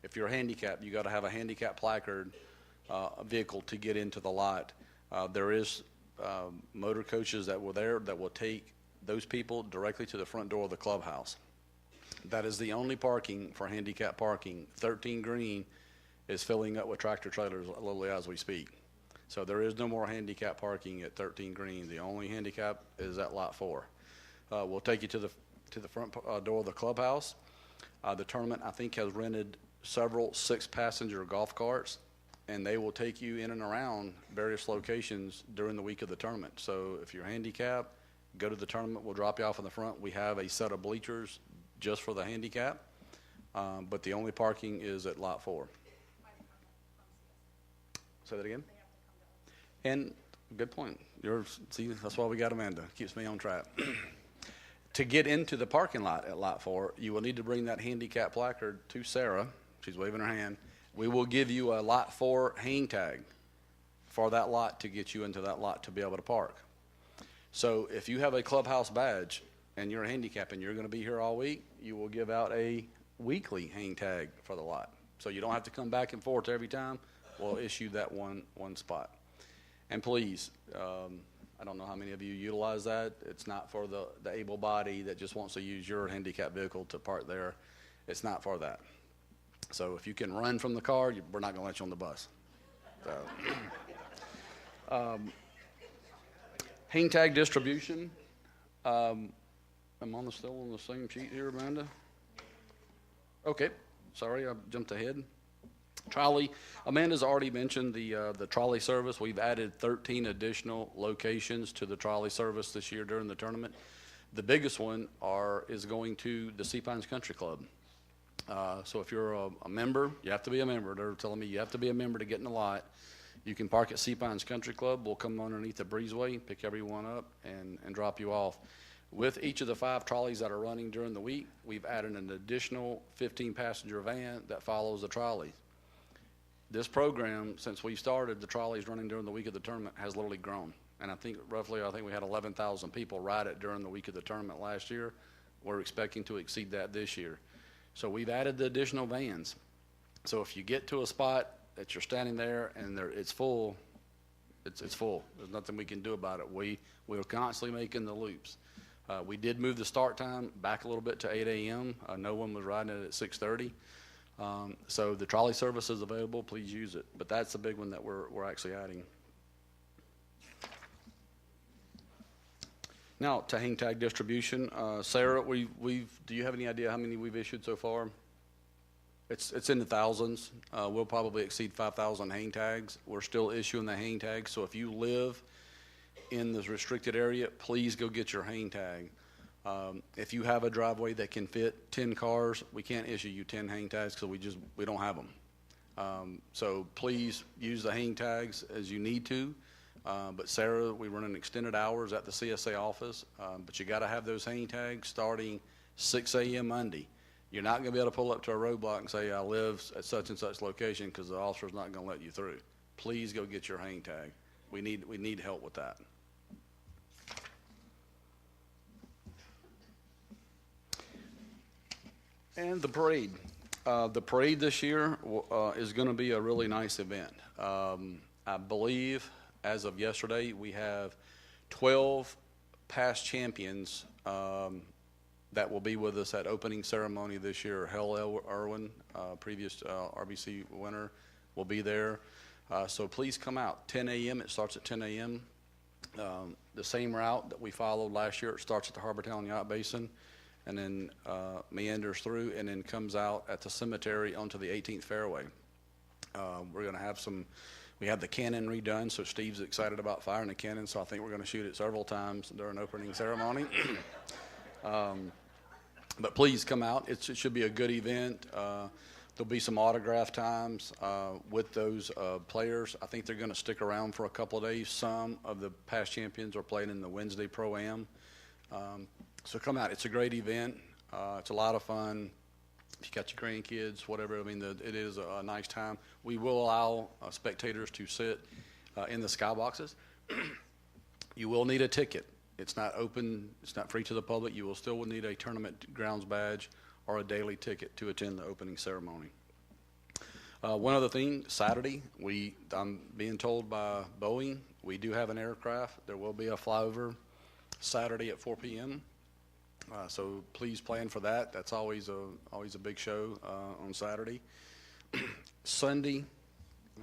If you're handicapped, you got to have a handicap placard vehicle to get into the lot. There is motor coaches that were there that will take those people directly to the front door of the clubhouse. That is the only parking for handicap parking. 13 Green is filling up with tractor trailers literally as we speak. So there is no more handicap parking at 13 Green. The only handicap is at Lot 4. We'll take you to the front door of the clubhouse. The tournament, I think, has rented several 6-passenger golf carts, and they will take you in and around various locations during the week of the tournament. So if you're handicapped, go to the tournament. We'll drop you off in the front. We have a set of bleachers just for the handicap, but the only parking is at Lot 4. Say that again? And good point. See, that's why we got Amanda. Keeps me on track. To get into the parking lot at Lot 4, you will need to bring that handicap placard to Sarah. She's waving her hand. We will give you a Lot 4 hang tag for that lot to get you into that lot to be able to park. So if you have a clubhouse badge and you're a handicap and you're going to be here all week, you will give out a weekly hang tag for the lot. So you don't have to come back and forth every time. We'll issue that one spot. And please, I don't know how many of you utilize that. It's not for the able body that just wants to use your handicap vehicle to park there. It's not for that. So if you can run from the car, we're not going to let you on the bus. So, hang tag distribution. I'm still on the same sheet here, Amanda? Okay, sorry, I jumped ahead. Trolley, Amanda's already mentioned the trolley service. We've added 13 additional locations to the trolley service this year during the tournament. The biggest one is going to the Sea Pines Country Club. So if you're a member, you have to be a member. They're telling me you have to be a member to get in the lot. You can park at Sea Pines Country Club. We'll come underneath the breezeway, pick everyone up, and drop you off. With each of the 5 trolleys that are running during the week, we've added an additional 15-passenger van that follows the trolley. This program, since we started, the trolleys running during the week of the tournament has literally grown. And I think we had 11,000 people ride it during the week of the tournament last year. We're expecting to exceed that this year. So we've added the additional vans. So if you get to a spot that you're standing there and it's full, it's full. There's nothing we can do about it. We're constantly making the loops. We did move the start time back a little bit to 8 a.m. No one was riding it at 6:30. So the trolley service is available. Please use it. But that's the big one that we're actually adding. Now to hang tag distribution, Sarah, do you have any idea how many we've issued so far? It's in the thousands. We'll probably exceed 5,000 hang tags. We're still issuing the hang tags. So if you live in this restricted area, please go get your hang tag. If you have a driveway that can fit 10 cars, we can't issue you 10 hang tags because we don't have them. So please use the hang tags as you need to. But Sarah, we run an extended hours at the CSA office, but you got to have those hang tags starting 6 a.m. Monday. You're not going to be able to pull up to a roadblock and say, I live at such and such location because the officer's not going to let you through. Please go get your hang tag. We need help with that. And the parade. The parade this year is going to be a really nice event. I believe as of yesterday, we have 12 past champions that will be with us at opening ceremony this year. Hell Irwin, previous RBC winner, will be there. So please come out. 10 a.m. It starts at 10 a.m. The same route that we followed last year. It starts at the Harbortown Yacht Basin and then meanders through and then comes out at the cemetery onto the 18th fairway. We're going to have we have the cannon redone, so Steve's excited about firing the cannon, so I think we're going to shoot it several times during opening ceremony. But please come out. It should be a good event. There'll be some autograph times with those players. I think they're going to stick around for a couple of days. Some of the past champions are playing in the Wednesday Pro-Am. So come out. It's a great event. It's a lot of fun. If you got your grandkids, whatever, I mean, it is a nice time. We will allow spectators to sit in the skyboxes. You will need a ticket. It's not open, it's not free to the public. You will still need a tournament grounds badge or a daily ticket to attend the opening ceremony. One other thing, Saturday, I'm being told by Boeing, we do have an aircraft. There will be a flyover Saturday at 4 p.m. So please plan for that. That's always a big show on Saturday. Sunday,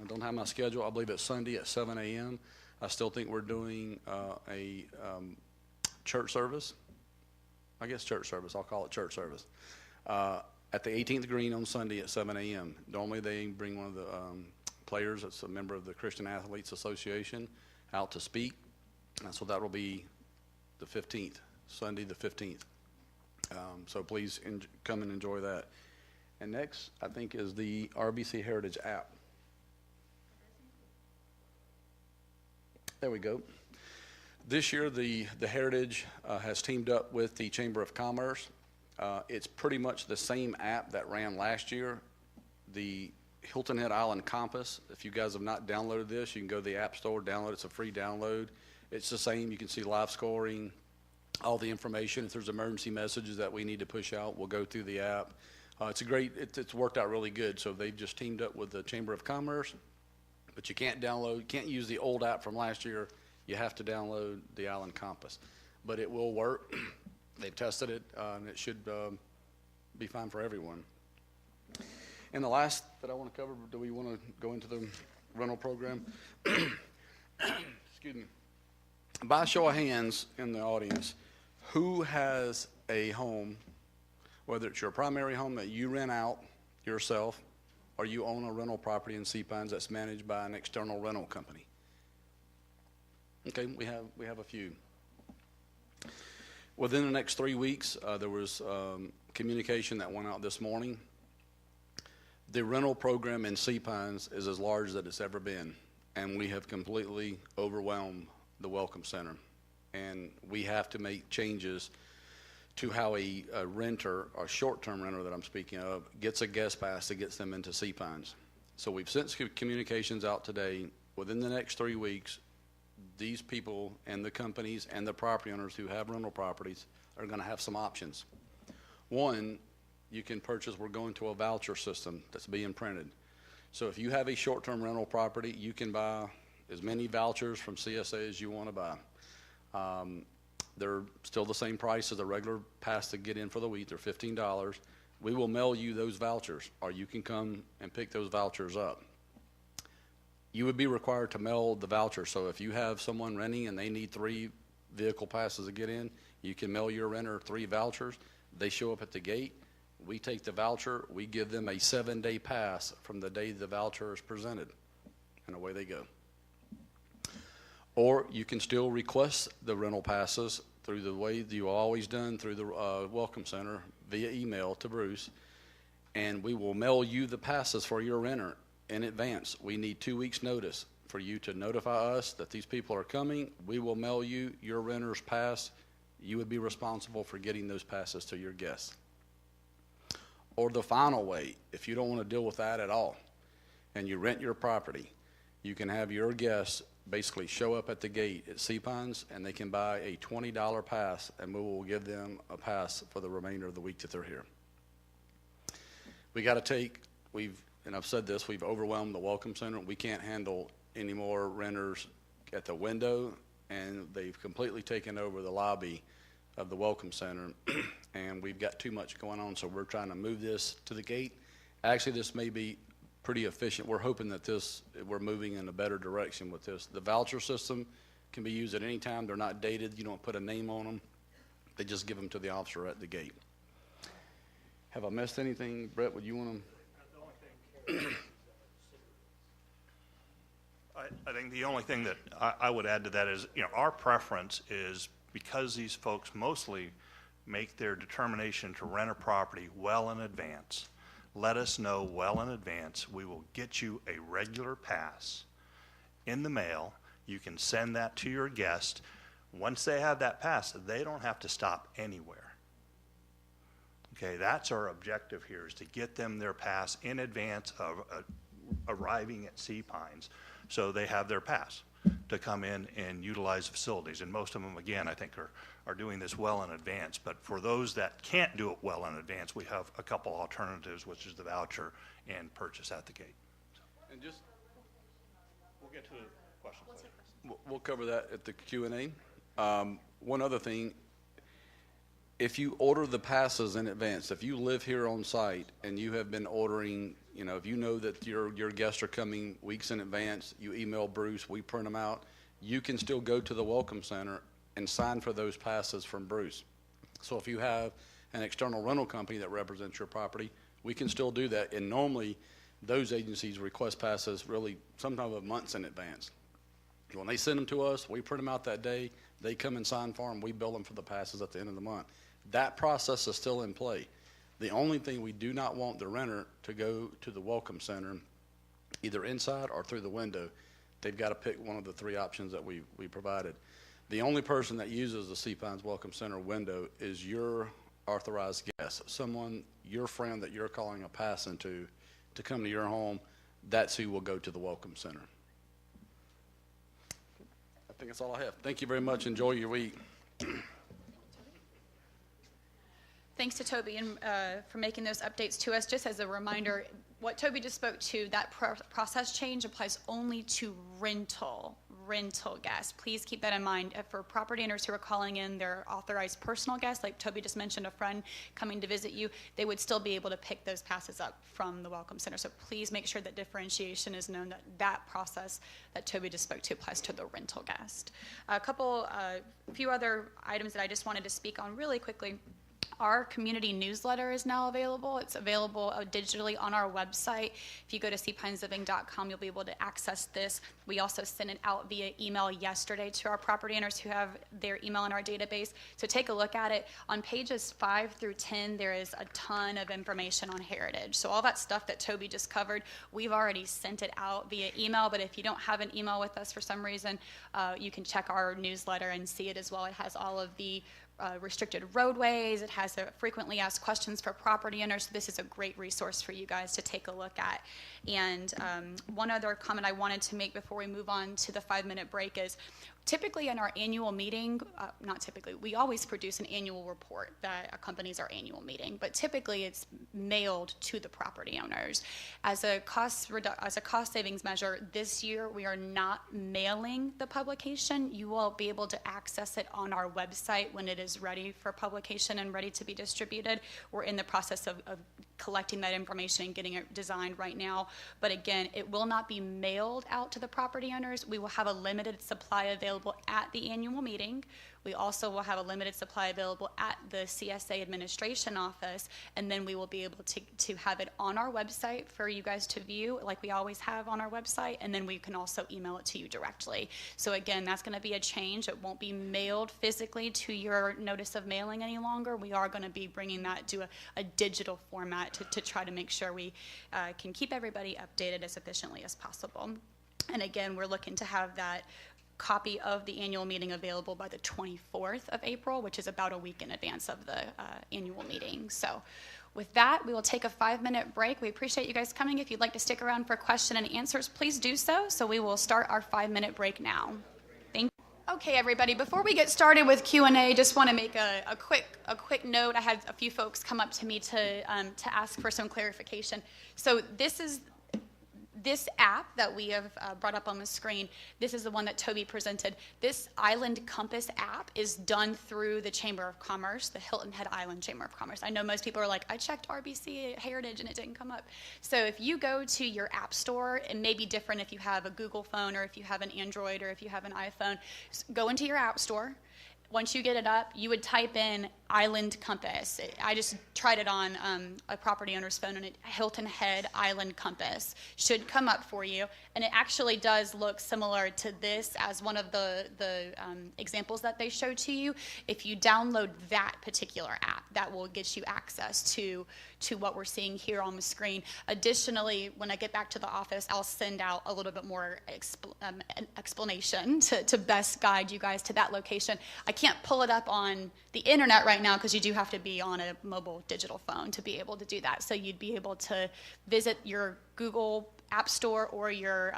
I don't have my schedule. I believe it's Sunday at 7 a.m. I still think we're doing a church service. I guess church service. I'll call it church service. At the 18th Green on Sunday at 7 a.m. Normally they bring one of the players that's a member of the Christian Athletes Association out to speak. So that will be the 15th, Sunday the 15th. So please come and enjoy that. And next, I think, is the RBC Heritage app. There we go. This year, the Heritage has teamed up with the Chamber of Commerce. It's pretty much the same app that ran last year. The Hilton Head Island Compass, if you guys have not downloaded this, you can go to the App Store, download it. It's a free download. It's the same. You can see live scoring, all the information. If there's emergency messages that we need to push out, we'll go through the app. It's worked out really good. So they've just teamed up with the Chamber of Commerce, but you can't use the old app from last year. You have to download the Island Compass, but it will work. They've tested it, and it should be fine for everyone. And the last that I want to cover, do we want to go into the rental program? Excuse me. By a show of hands in the audience, who has a home, whether it's your primary home that you rent out yourself, or you own a rental property in Sea Pines that's managed by an external rental company? Okay, we have a few. Within the next 3 weeks, there was communication that went out this morning. The rental program in Sea Pines is as large as it's ever been, and we have completely overwhelmed the Welcome Center. And we have to make changes to how a renter, or short-term renter that I'm speaking of, gets a guest pass that gets them into Sea Pines. So we've sent communications out today. Within the next 3 weeks, these people and the companies and the property owners who have rental properties are going to have some options. One, you can purchase, we're going to a voucher system that's being printed. So if you have a short-term rental property, you can buy as many vouchers from CSA as you want to buy. They're still the same price as a regular pass to get in for the week. They're $15. We will mail you those vouchers, or you can come and pick those vouchers up. You would be required to mail the voucher. So if you have someone renting and they need 3 vehicle passes to get in, you can mail your renter 3 vouchers. They show up at the gate. We take the voucher. We give them a 7-day pass from the day the voucher is presented, and away they go. Or you can still request the rental passes through the way you've always done, through the Welcome Center via email to Bruce, and we will mail you the passes for your renter in advance. We need 2 weeks' notice for you to notify us that these people are coming. We will mail you your renter's pass. You would be responsible for getting those passes to your guests. Or the final way, if you don't want to deal with that at all, and you rent your property, you can have your guests basically show up at the gate at Sea Pines, and they can buy a $20 pass, and we will give them a pass for the remainder of the week that they're here. We got to and I've said this, we've overwhelmed the Welcome Center. We can't handle any more renters at the window, and they've completely taken over the lobby of the Welcome Center, and we've got too much going on, so we're trying to move this to the gate. Actually, this may be pretty efficient. We're hoping that we're moving in a better direction with this. The voucher system can be used at any time. They're not dated. You don't put a name on them. They just give them to the officer at the gate. Have I missed anything? Brett, would you want to? I think the only thing that I would add to that is, our preference is, because these folks mostly make their determination to rent a property well in advance, let us know well in advance. We will get you a regular pass in the mail. You can send that to your guest. Once they have that pass, they don't have to stop anywhere. Okay, that's our objective here, is to get them their pass in advance of arriving at Sea Pines, so they have their pass to come in and utilize facilities. And most of them, again, I think are doing this well in advance. But for those that can't do it well in advance, we have a couple alternatives, which is the voucher and purchase at the gate. And just, We'll get to the questions later. we'll cover that at the Q&A. One other thing, if you order the passes in advance, if you live here on site and you have been ordering, you know, if you know that your guests are coming weeks in advance, you email Bruce, we print them out, you can still go to the Welcome Center and sign for those passes from Bruce. So if you have an external rental company that represents your property, we can still do that. And normally, those agencies request passes really sometime of months in advance. When they send them to us, we print them out that day, they come and sign for them, we bill them for the passes at the end of the month. That process is still in play. The only thing we do not want the renter to go to the Welcome Center, either inside or through the window. They've got to pick one of the three options that we provided. The only person that uses the Sea Pines Welcome Center window is your authorized guest, someone, your friend that you're calling a pass into to come to your home. That's who will go to the Welcome Center. I think that's all I have. Thank you very much. Enjoy your week. Thanks to Toby and for making those updates to us. Just as a reminder, what Toby just spoke to, that process change applies only to rental guests. Please keep that in mind. For property owners who are calling in their authorized personal guests, like Toby just mentioned, a friend coming to visit you, they would still be able to pick those passes up from the Welcome Center. So please make sure that differentiation is known, that that process that Toby just spoke to applies to the rental guest. A few other items that I just wanted to speak on really quickly. Our community newsletter is now available. It's available digitally on our website. If you go to seapinesliving.com, you'll be able to access this. We also sent it out via email yesterday to our property owners who have their email in our database. So take a look at it. On pages 5 through 10, there is a ton of information on heritage. So all that stuff that Toby just covered, we've already sent it out via email. But if you don't have an email with us for some reason, you can check our newsletter and see it as well. It has all of the restricted roadways. It has frequently asked questions for property owners. So this is a great resource for you guys to take a look at. And one other comment I wanted to make before we move on to the 5-minute break is, typically in our annual meeting, not typically, we always produce an annual report that accompanies our annual meeting, but typically it's mailed to the property owners. As a cost savings measure, this year we are not mailing the publication. You will be able to access it on our website when it is ready for publication and ready to be distributed. We're in the process of collecting that information and getting it designed right now. But again, it will not be mailed out to the property owners. We will have a limited supply available at the annual meeting. We also will have a limited supply available at the CSA administration office, and then we will be able to have it on our website for you guys to view, like we always have on our website, and then we can also email it to you directly. So again, that's going to be a change. It won't be mailed physically to your notice of mailing any longer. We are going to be bringing that to a digital format to try to make sure we can keep everybody updated as efficiently as possible. And again, we're looking to have that copy of the annual meeting available by the 24th of April, which is about a week in advance of the annual meeting. So with that, we will take a 5-minute break. We appreciate you guys coming. If you'd like to stick around for question and answers, please do so. So we will start our 5-minute break now. Thank you. Okay, everybody, before we get started with Q&A, just want to make a quick note. I had a few folks come up to me to ask for some clarification. So this app that we have brought up on the screen, this is the one that Toby presented. This Island Compass app is done through the Chamber of Commerce, the Hilton Head Island Chamber of Commerce. I know most people are like, I checked RBC Heritage and it didn't come up. So if you go to your app store, it may be different if you have a Google phone or if you have an Android or if you have an iPhone. Go into your app store. Once you get it up, you would type in Island Compass. I just tried it on a property owner's phone, and Hilton Head Island Compass should come up for you. And it actually does look similar to this as one of the examples that they show to you. If you download that particular app, that will get you access to what we're seeing here on the screen. Additionally, when I get back to the office, I'll send out a little bit more an explanation to best guide you guys to that location. I can't pull it up on the internet right now because you do have to be on a mobile digital phone to be able to do that. So you'd be able to visit your Google App Store or your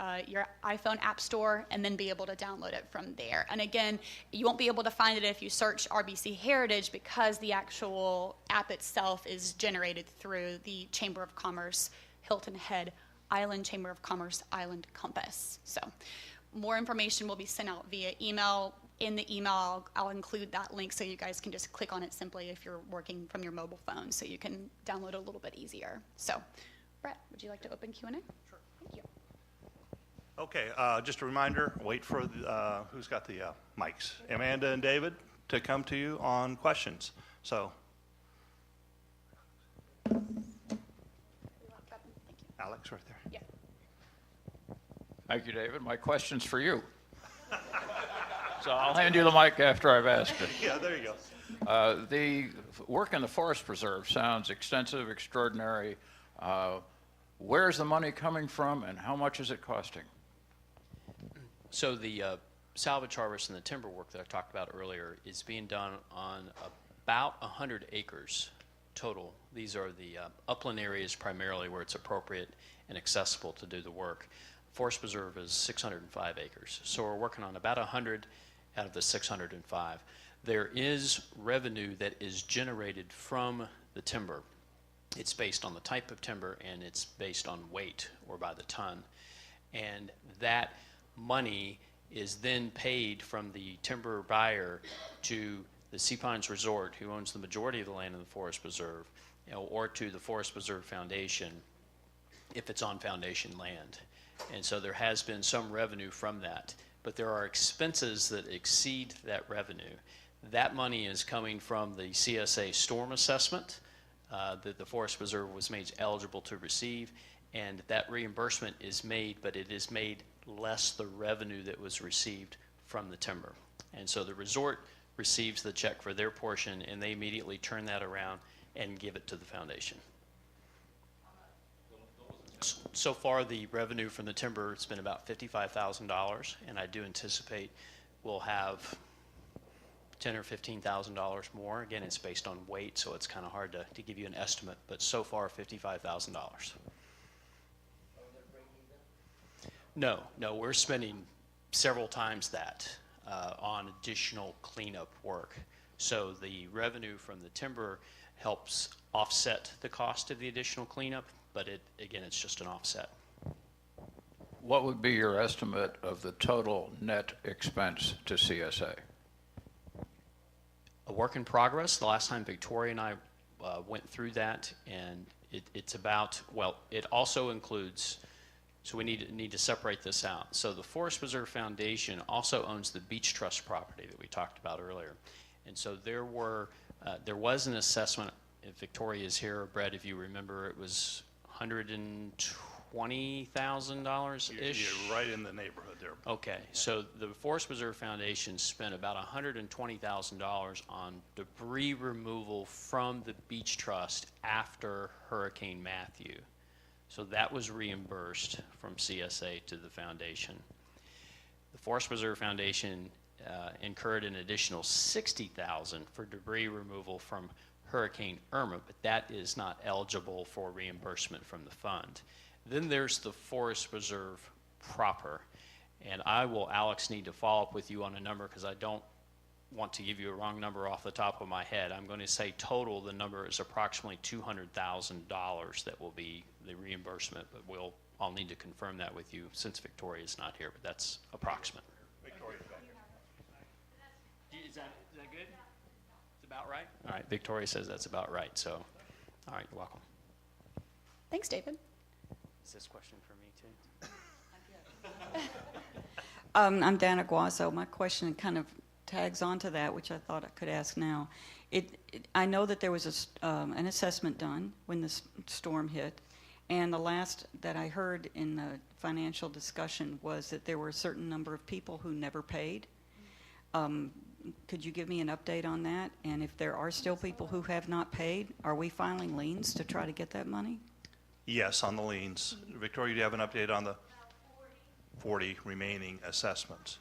iPhone App Store and then be able to download it from there. And again, you won't be able to find it if you search RBC Heritage because the actual app itself is generated through the Chamber of Commerce Hilton Head Island Chamber of Commerce Island Compass. So more information will be sent out via email. In the email, I'll include that link so you guys can just click on it simply if you're working from your mobile phone so you can download it a little bit easier. So, Brett, would you like to open Q&A? Sure. Thank you. Okay, just a reminder, wait for who's got the mics? Amanda and David to come to you on questions. So, Alex right there. Yeah. Thank you, David. My question's for you. So I'll hand you the mic after I've asked it. Yeah, there you go. The work in the Forest Preserve sounds extensive, extraordinary. Where's the money coming from, and how much is it costing? So the salvage harvest and the timber work that I talked about earlier is being done on about 100 acres total. These are the upland areas primarily where it's appropriate and accessible to do the work. Forest Preserve is 605 acres. So we're working on about 100 out of the 605. There is revenue that is generated from the timber. It's based on the type of timber and it's based on weight or by the ton. And that money is then paid from the timber buyer to the Sea Pines Resort, who owns the majority of the land in the Forest Preserve, or to the Forest Preserve Foundation if it's on foundation land. And so there has been some revenue from that, but there are expenses that exceed that revenue. That money is coming from the CSA storm assessment that the Forest Preserve was made eligible to receive, and that reimbursement is made, but it is made less the revenue that was received from the timber. And so the resort receives the check for their portion, and they immediately turn that around and give it to the foundation. So far, the revenue from the timber has been about $55,000, and I do anticipate we'll have $10,000 or $15,000 more. Again, it's based on weight, so it's kind of hard to give you an estimate, but so far, $55,000. No, we're spending several times that on additional cleanup work. So the revenue from the timber helps offset the cost of the additional cleanup, but again, it's just an offset. What would be your estimate of the total net expense to CSA? A work in progress. The last time Victoria and I went through that, and it's about, well, it also includes, so we need to separate this out. So the Forest Preserve Foundation also owns the Beach Trust property that we talked about earlier. And so there was an assessment, if Victoria is here, or Brett, if you remember, it was $120,000-ish? You're right in the neighborhood there. Okay, so the Forest Preserve Foundation spent about $120,000 on debris removal from the Beach Trust after Hurricane Matthew. So that was reimbursed from CSA to the foundation. The Forest Preserve Foundation incurred an additional $60,000 for debris removal from Hurricane Irma, but that is not eligible for reimbursement from the fund. Then there's the Forest Preserve proper, and Alex, need to follow up with you on a number because I don't want to give you a wrong number off the top of my head. I'm going to say total the number is approximately $200,000 that will be the reimbursement, but I'll need to confirm that with you since Victoria's not here, but that's approximate. Victoria's back here. Is that good? It's about right? All right, Victoria says that's about right, so, all right, you're welcome. Thanks, David. Is this question for me too? I'm Dana Guaso. My question kind of tags onto that, which I thought I could ask now. I know that there was an assessment done when the storm hit, and the last that I heard in the financial discussion was that there were a certain number of people who never paid. Could you give me an update on that? And if there are still people who have not paid, are we filing liens to try to get that money? Yes, on the liens. Victoria, do you have an update on the 40 remaining assessments?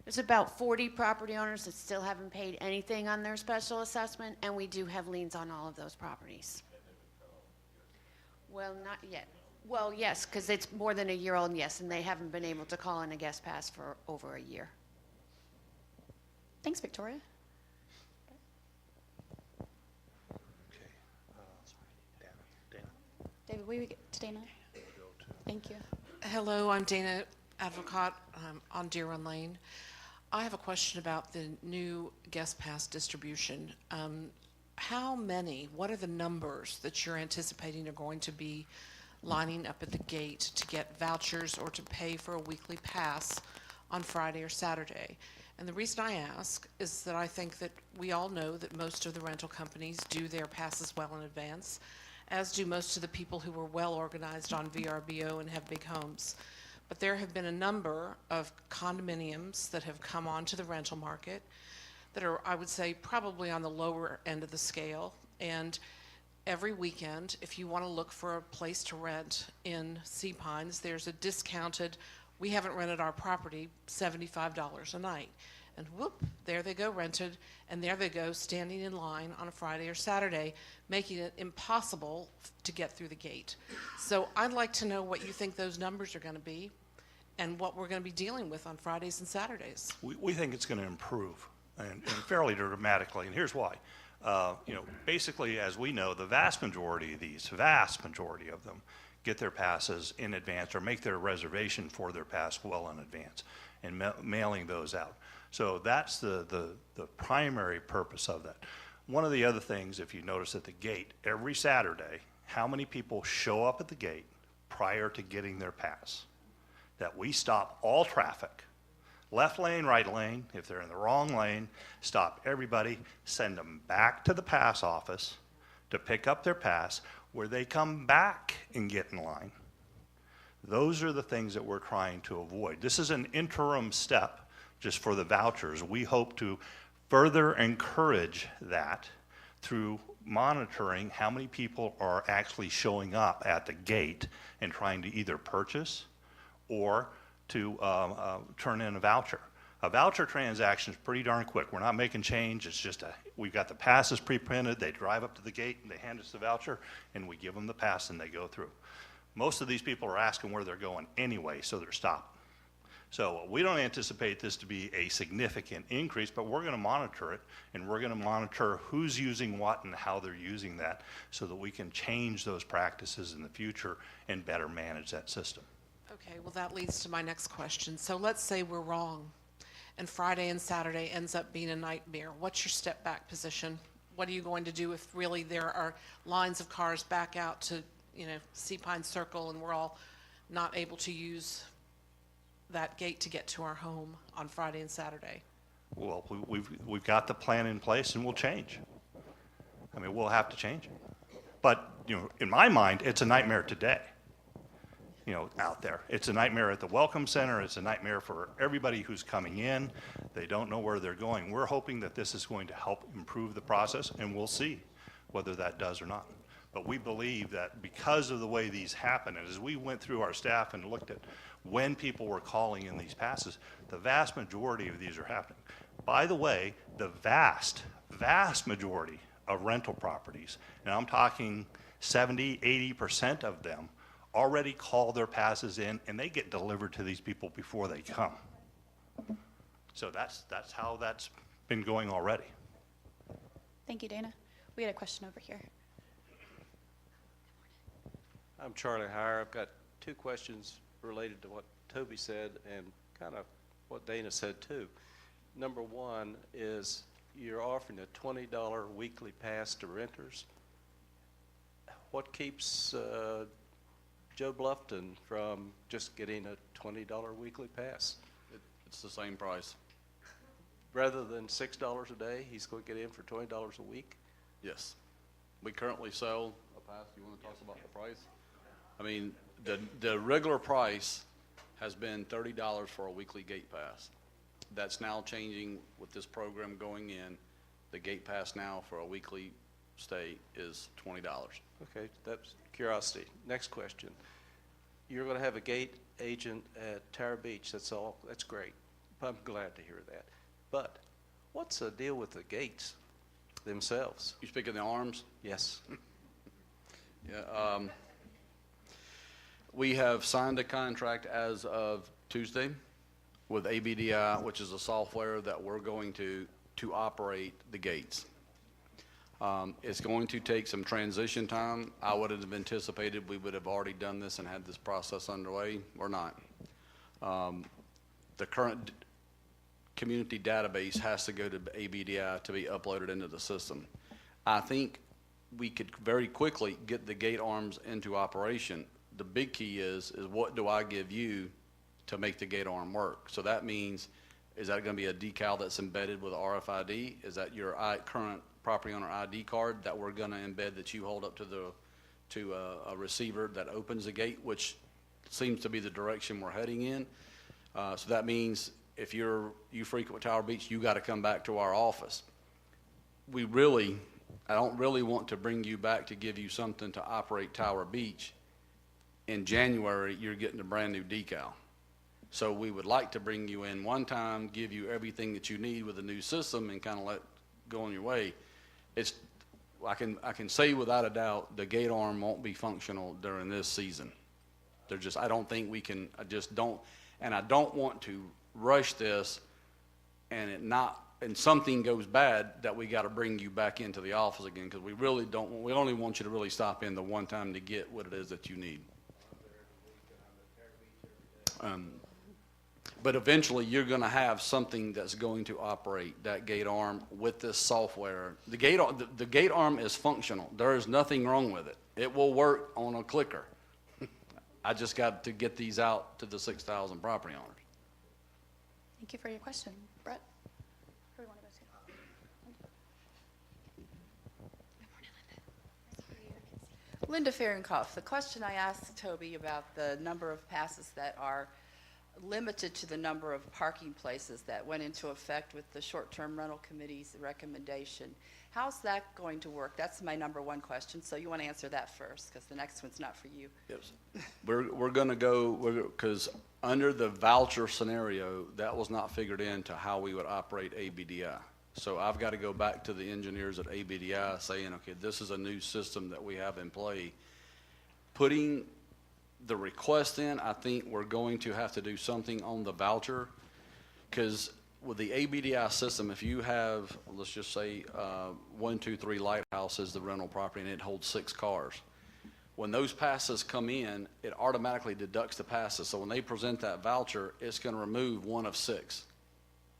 There's about 40 property owners that still haven't paid anything on their special assessment, and we do have liens on all of those properties. Well, not yet. Well, yes, because it's more than a year old, yes, and they haven't been able to call in a guest pass for over a year. Thanks, Victoria. Okay. Dana. David, will we get to Dana? Thank you. Hello, I'm Dana Advocat on Deer Run Lane. I have a question about the new guest pass distribution. What are the numbers that you're anticipating are going to be lining up at the gate to get vouchers or to pay for a weekly pass on Friday or Saturday? And the reason I ask is that I think that we all know that most of the rental companies do their passes well in advance, as do most of the people who are well organized on VRBO and have big homes. But there have been a number of condominiums that have come onto the rental market that are, I would say, probably on the lower end of the scale. And every weekend, if you want to look for a place to rent in Sea Pines, there's a discounted, we haven't rented our property, $75 a night. And whoop, there they go, rented, and there they go, standing in line on a Friday or Saturday, making it impossible to get through the gate. So I'd like to know what you think those numbers are going to be and what we're going to be dealing with on Fridays and Saturdays. We think it's going to improve and fairly dramatically, and here's why. Basically, as we know, the vast majority of them get their passes in advance or make their reservation for their pass well in advance and mailing those out. So that's the primary purpose of that. One of the other things, if you notice at the gate, every Saturday, how many people show up at the gate prior to getting their pass? That we stop all traffic, left lane, right lane, if they're in the wrong lane, stop everybody, send them back to the pass office to pick up their pass, where they come back and get in line. Those are the things that we're trying to avoid. This is an interim step just for the vouchers. We hope to further encourage that through monitoring how many people are actually showing up at the gate and trying to either purchase or to turn in a voucher. A voucher transaction is pretty darn quick. We're not making change. It's just we've got the passes pre-printed. They drive up to the gate and they hand us the voucher and we give them the pass and they go through. Most of these people are asking where they're going anyway, so they're stopped. So we don't anticipate this to be a significant increase, but we're going to monitor it, and we're going to monitor who's using what and how they're using that so that we can change those practices in the future and better manage that system. Okay, well, that leads to my next question. So let's say we're wrong, and Friday and Saturday ends up being a nightmare. What's your step back position? What are you going to do if really there are lines of cars back out to, Sea Pine Circle, and we're all not able to use that gate to get to our home on Friday and Saturday? Well, we've got the plan in place, and we'll change. I mean, we'll have to change it. But, in my mind, it's a nightmare today, out there. It's a nightmare at the Welcome Center. It's a nightmare for everybody who's coming in. They don't know where they're going. We're hoping that this is going to help improve the process, and we'll see whether that does or not. But we believe that because of the way these happen, and as we went through our staff and looked at when people were calling in these passes, the vast majority of these are happening. By the way, the vast majority of rental properties, and I'm talking 70, 80% of them, already call their passes in and they get delivered to these people before they come. So that's how that's been going already. Thank you, Dana. We had a question over here. I'm Charlie Heyer. I've got two questions related to what Toby said and kind of what Dana said too. Number one is you're offering a $20 weekly pass to renters. What keeps Joe Bluffton from just getting a $20 weekly pass. It's the same price. Rather than $6 a day, he's going to get in for $20 a week? Yes. We currently sell a pass. You want to talk about the price? I mean, the regular price has been $30 for a weekly gate pass. That's now changing with this program going in. The gate pass now for a weekly stay is $20. Okay, that's curiosity. Next question. You're going to have a gate agent at Tower Beach. That's all. That's great. I'm glad to hear that. But what's the deal with the gates themselves? You speak of the arms? Yes. Yeah. We have signed a contract as of Tuesday with ABDI, which is a software that we're going to operate the gates. It's going to take some transition time. I would have anticipated we would have already done this and had this process underway. We're not. The current community database has to go to ABDI to be uploaded into the system. I think we could very quickly get the gate arms into operation. The big key is what do I give you to make the gate arm work? So that means, is that going to be a decal that's embedded with RFID? Is that your current property owner ID card that we're going to embed that you hold up to a receiver that opens the gate, which seems to be the direction we're heading in. So that means if you frequent Tower Beach, you got to come back to our office. I don't really want to bring you back to give you something to operate Tower Beach. In January, you're getting a brand new decal. So we would like to bring you in one time, give you everything that you need with a new system and kind of let go on your way. I can say without a doubt, the gate arm won't be functional during this season. I don't think we can, and I don't want to rush this and something goes bad that we got to bring you back into the office again, because we only want you to really stop in the one time to get what it is that you need. But eventually you're going to have something that's going to operate that gate arm with this software. The gate arm is functional. There is nothing wrong with it. It will work on a clicker. I just got to get these out to the 6,000 property owners. Thank you for your question. Brett? Who do you want to go to? Linda Fahrenkopf. The question I asked Toby about the number of passes that are limited to the number of parking places that went into effect with the short-term rental committee's recommendation. How's that going to work? That's my number one question. So you want to answer that first, because the next one's not for you. Yes. We're going to go, because under the voucher scenario, that was not figured into how we would operate ABDI. So I've got to go back to the engineers at ABDI saying, okay, this is a new system that we have in play. Putting the request in, I think we're going to have to do something on the voucher, because with the ABDI system, if you have, let's just say, 1, 2, 3 Lighthouse is the rental property and it holds 6 cars. When those passes come in, it automatically deducts the passes. So when they present that voucher, it's going to remove 1 of 6,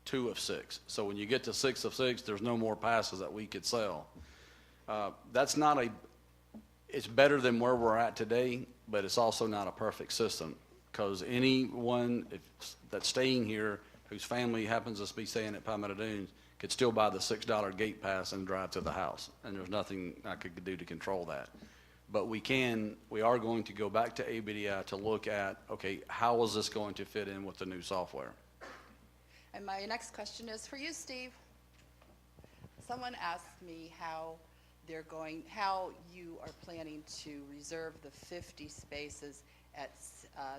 2 of 6. So when you get to 6 of 6, there's no more passes that we could sell. It's better than where we're at today, but it's also not a perfect system, because anyone that's staying here whose family happens to be staying at Palmetto Dunes could still buy the $6 gate pass and drive to the house, and there's nothing I could do to control that. But we are going to go back to ABDI to look at, okay, how is this going to fit in with the new software? And my next question is for you, Steve. Someone asked me how you are planning to reserve the 50 spaces at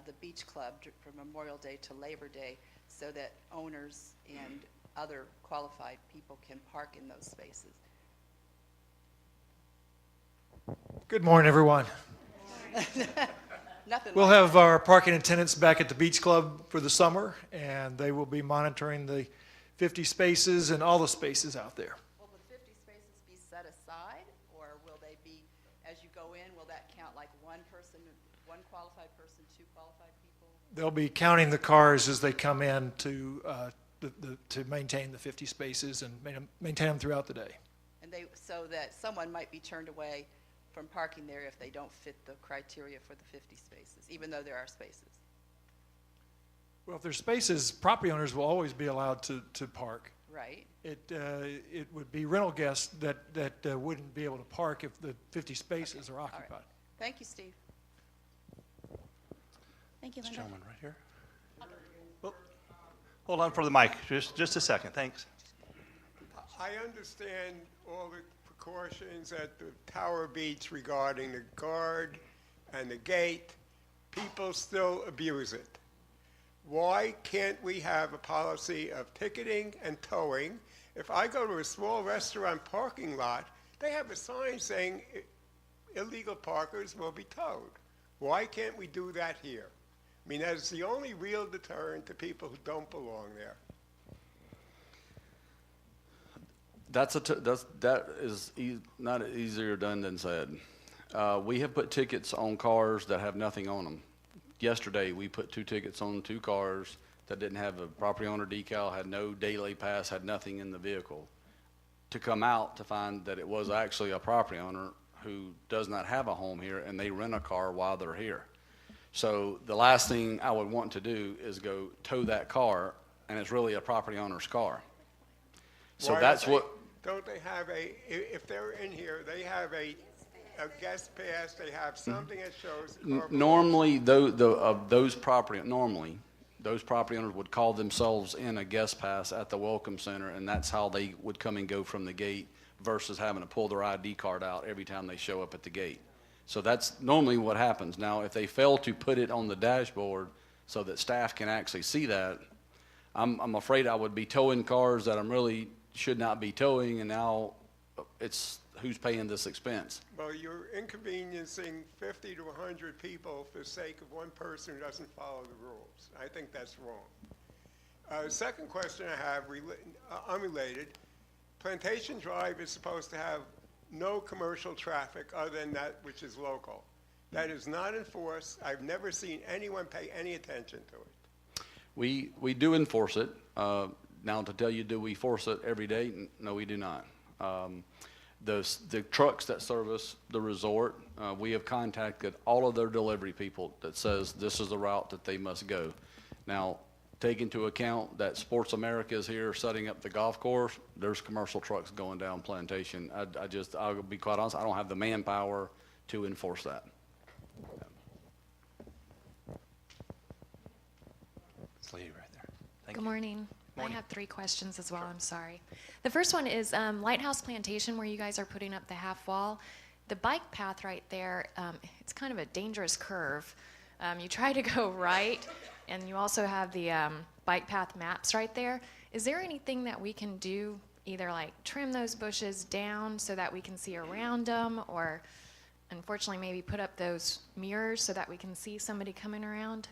the Beach Club from Memorial Day to Labor Day, so that owners and other qualified people can park in those spaces. Good morning, everyone. We'll have our parking attendants back at the Beach Club for the summer, and they will be monitoring the 50 spaces and all the spaces out there. Will the 50 spaces be set aside, or will they be, as you go in, will that count like one person, one qualified person, 2 qualified people? They'll be counting the cars as they come in to maintain the 50 spaces and maintain them throughout the day. And so that someone might be turned away from parking there if they don't fit the criteria for the 50 spaces, even though there are spaces. Well, if there's spaces, property owners will always be allowed to park. Right? It would be rental guests that wouldn't be able to park if the 50 spaces are occupied. Thank you, Steve. Thank you, This Linda. gentleman right here. Well, hold on for the mic, just a second, thanks. I understand all the precautions at the Tower Beach regarding the guard and the gate. People still abuse it. Why can't we have a policy of ticketing and towing? If I go to a small restaurant parking lot, they have a sign saying illegal parkers will be towed. Why can't we do that here? I mean, that's the only real deterrent to people who don't belong there. That is not easier done than said. We have put tickets on cars that have nothing on them. Yesterday, we put 2 tickets on 2 cars that didn't have a property owner decal, had no daily pass, had nothing in the vehicle. To come out to find that it was actually a property owner who does not have a home here, and they rent a car while they're here. So the last thing I would want to do is go tow that car, and it's really a property owner's car. So Why that's don't what. Don't they have if they're in here, they have a guest pass, they have something that shows. the car belongs- Normally, those property owners would call themselves in a guest pass at the Welcome Center, and that's how they would come and go from the gate versus having to pull their ID card out every time they show up at the gate. So that's normally what happens. Now, if they fail to put it on the dashboard so that staff can actually see that, I'm afraid I would be towing cars that I'm really should not be towing, and now it's who's paying this expense. Well, you're inconveniencing 50 to 100 people for the sake of one person who doesn't follow the rules. I think that's wrong. Second question I have, unrelated, Plantation Drive is supposed to have no commercial traffic other than that which is local. That is not enforced. I've never seen anyone pay any attention to it. We do enforce it. Now, to tell you, do we force it every day? No, we do not. The trucks that service the resort, we have contacted all of their delivery people that says this is the route that they must go. Now, take into account that Sports America is here setting up the golf course. There's commercial trucks going down Plantation. I'll be quite honest, I don't have the manpower to enforce that. This lady right there. Thank Good you. morning. Morning. I have 3 questions as well. I'm sorry. The first one is Lighthouse Plantation, where you guys are putting up the half wall. The bike path right there, it's kind of a dangerous curve. You try to go right, and you also have the bike path maps right there. Is there anything that we can do, either like trim those bushes down so that we can see around them, or unfortunately maybe put up those mirrors so that we can see somebody coming around?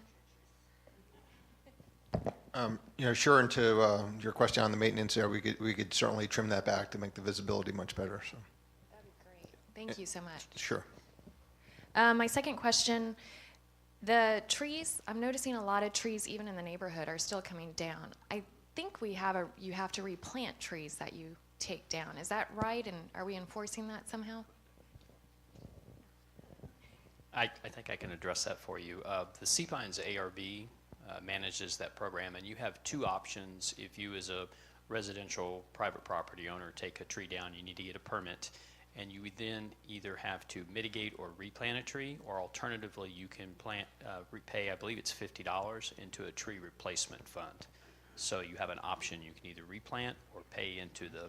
Sure, and to your question on the maintenance there, we could certainly trim that back to make the visibility much better, so. That'd be great. Thank you so much. Sure. My second question, the trees, I'm noticing a lot of trees, even in the neighborhood, are still coming down. I think you have to replant trees that you take down. Is that right? And are we enforcing that somehow? I think I can address that for you. The Sea Pines ARB manages that program, and you have 2 options. If you, as a residential private property owner, take a tree down, you need to get a permit, and you would then either have to mitigate or replant a tree, or alternatively, you can repay, I believe it's $50 into a tree replacement fund. So you have an option. You can either replant or pay into the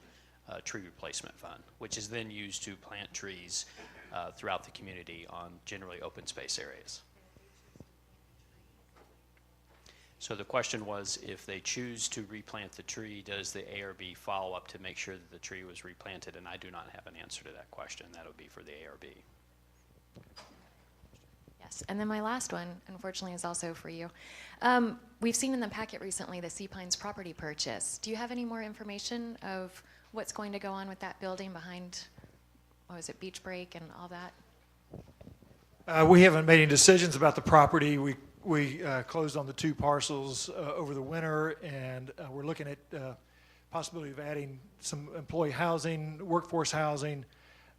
tree replacement fund, which is then used to plant trees throughout the community on generally open space areas. So the question was, if they choose to replant the tree, does the ARB follow up to make sure that the tree was replanted? And I do not have an answer to that question. That would be for the ARB. Yes. And then my last one, unfortunately, is also for you. We've seen in the packet recently the Sea Pines property purchase. Do you have any more information of what's going to go on with that building behind, what was it, Beach Break and all that? We haven't made any decisions about the property. We closed on the 2 parcels over the winter, and we're looking at possibility of adding some employee housing, workforce housing,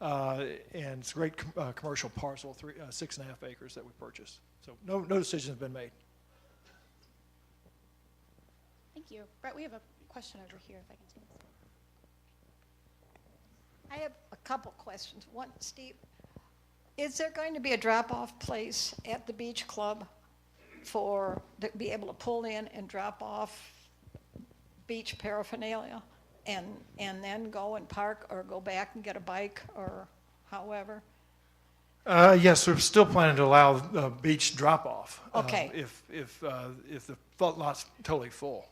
and it's a great commercial parcel, 6.5 acres that we purchased. So no decision has been made. you. Brett, we have a question over here, if I can see this. I have a couple questions. One, Steve, is there going to be a drop-off place at the beach club to be able to pull in and drop off beach paraphernalia and then go and park or go back and get a bike or however? Yes, we're still planning to allow beach drop-off. Okay. If the lot's totally full.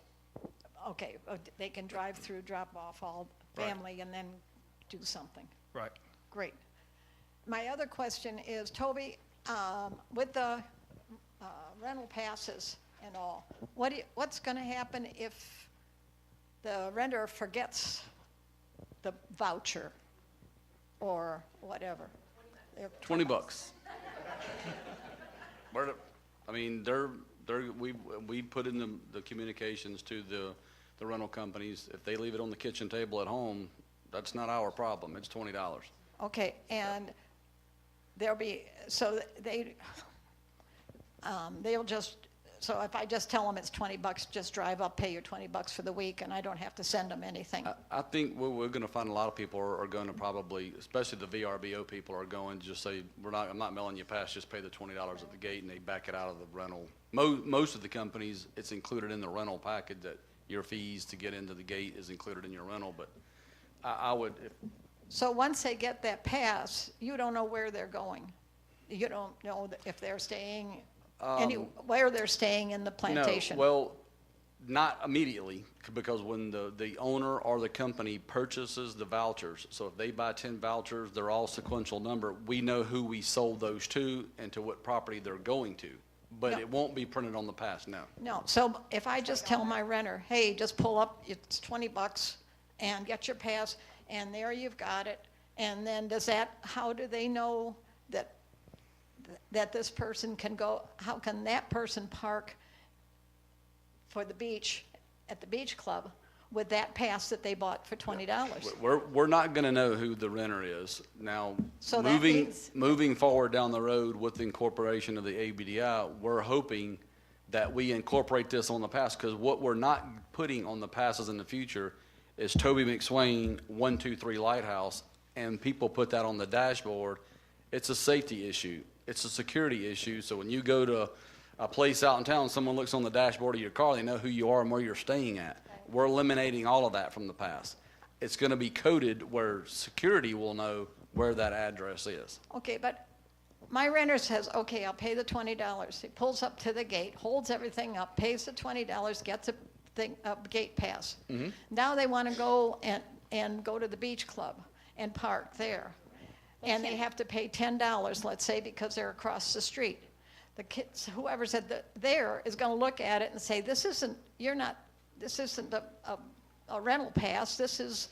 Okay, they can drive through, drop off all family and then do something. Right. Great. My other question is, Toby, with the rental passes and all, what's going to happen if the renter forgets the voucher or whatever? $20. I mean, we put in the communications to the rental companies. If they leave it on the kitchen table at home, that's not our problem. It's $20. Okay, and they'll just, so if I just tell them it's $20, just drive up, pay your $20 for the week, and I don't have to send them anything. I think we're going to find a lot of people are going to probably, especially the VRBO people, are going to just say, I'm not mailing you pass, just pay the $20 at the gate, and they back it out of the rental. Most of the companies, it's included in the rental package that your fees to get into the gate is included in your rental, but I would. So once they get that pass, you don't know where they're going. You don't know if they're staying where they're staying in the plantation. No, well, not immediately, because when the owner or the company purchases the vouchers, so if they buy 10 vouchers, they're all sequential number, we know who we sold those to and to what property they're going to. But it won't be printed on the pass, no. No, so if I just tell my renter, hey, just pull up, it's $20 and get your pass, and there you've got it, and then how do they know that this person can go, how can that person park for the beach at the beach club with that pass that they bought for $20? We're not going to know who the renter is. Now, so moving forward down the road with the incorporation of the ABDI, we're hoping that we incorporate this on the pass, because what we're not putting on the passes in the future is Toby McSwain 123 Lighthouse, and people put that on the dashboard. It's a safety issue. It's a security issue. So when you go to a place out in town, someone looks on the dashboard of your car, they know who you are and where you're staying at. We're eliminating all of that from the pass. It's going to be coded where security will know where that address is. Okay, but my renter says, okay, I'll pay the $20. He pulls up to the gate, holds everything up, pays the $20, gets a gate pass. Mm-hmm. Now they want to go and go to the beach club and park there. And they have to pay $10, let's say, because they're across the street. The kids, whoever's there is going to look at it and say, this isn't a rental pass. This is,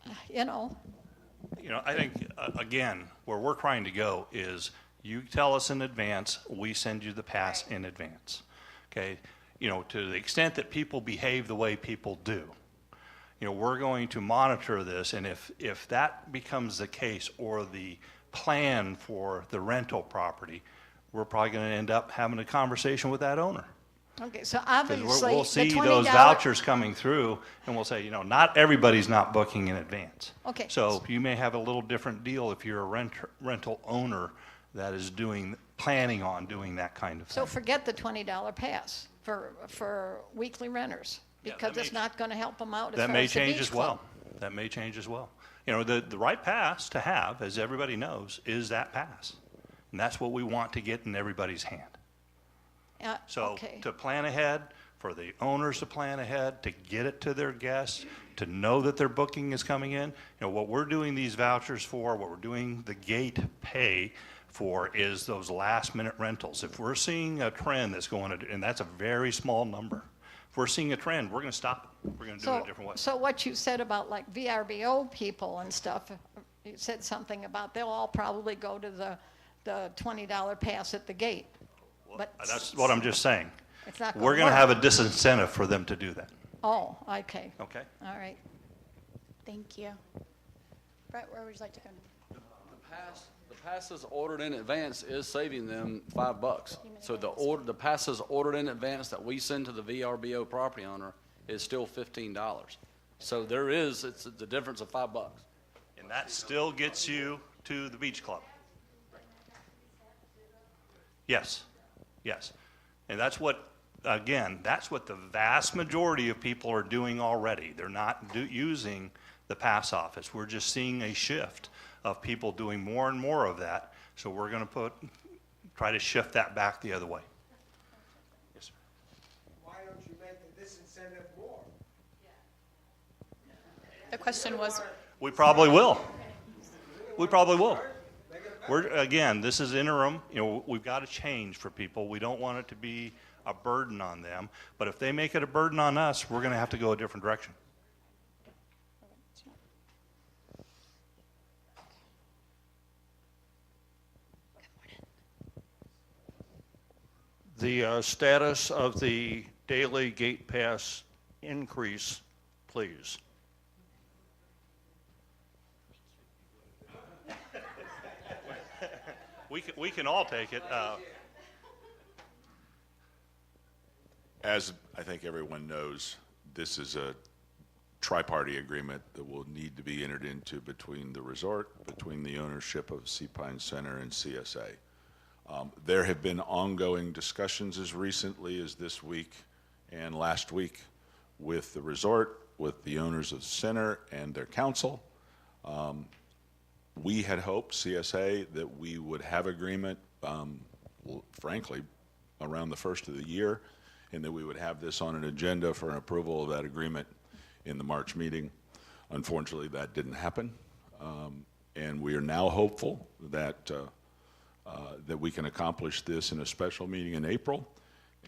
I think, again, where we're trying to go is you tell us in advance, we send you the pass in advance. Okay? To the extent that people behave the way people do, we're going to monitor this, and if that becomes the case or the plan for the rental property, we're probably going to end up having a conversation with that owner. Okay, so obviously we'll see those vouchers coming through, and we'll say, not everybody's not booking in advance. Okay. So you may have a little different deal if you're a rental owner that is planning on doing that kind of thing. So forget the $20 pass for weekly renters, because it's not going to help them out. That may change as well. That may change as well. The right pass to have, as everybody knows, is that pass. And that's what we want to get in everybody's hand. So to plan ahead, for the owners to plan ahead, to get it to their guests, to know that their booking is coming in. What we're doing these vouchers for, what we're doing the gate pay for, is those last minute rentals. If we're seeing a trend that's going to, and that's a very small number, if we're seeing a trend, we're going to stop it. We're going to do it a different way. So what you said about like VRBO people and stuff, you said something about they'll all probably go to the $20 pass at the gate. But that's what I'm just saying. It's not we're going to have a disincentive for them to do that. Oh, okay. Okay. All right. Thank you. Brett, where would you like to go? The passes ordered in advance is saving them $5. So the passes ordered in advance that we send to the VRBO property owner is still $15. So it's the difference of $5. And that still gets you to the beach club. Yes, yes. And that's what, again, that's what the vast majority of people are doing already. They're not using the pass office. We're just seeing a shift of people doing more and more of that. So we're going to try to shift that back the other way. Yes, sir. Why don't you make the disincentive more? The question was, We probably will. We probably will. Again, this is interim. You know, we've got to change for people. We don't want it to be a burden on them. But if they make it a burden on us, we're going to have to go a different direction. The status of the daily gate pass increase, please. We can all take it. As I think everyone knows, this is a tri-party agreement that will need to be entered into between the resort, between the ownership of Sea Pine Center and CSA. There have been ongoing discussions as recently as this week and last week with the resort, with the owners of the center and their council. We had hoped, CSA, that we would have agreement, frankly, around the first of the year, and that we would have this on an agenda for an approval of that agreement in the March meeting. Unfortunately, that didn't happen, and we are now hopeful that that we can accomplish this in a special meeting in April,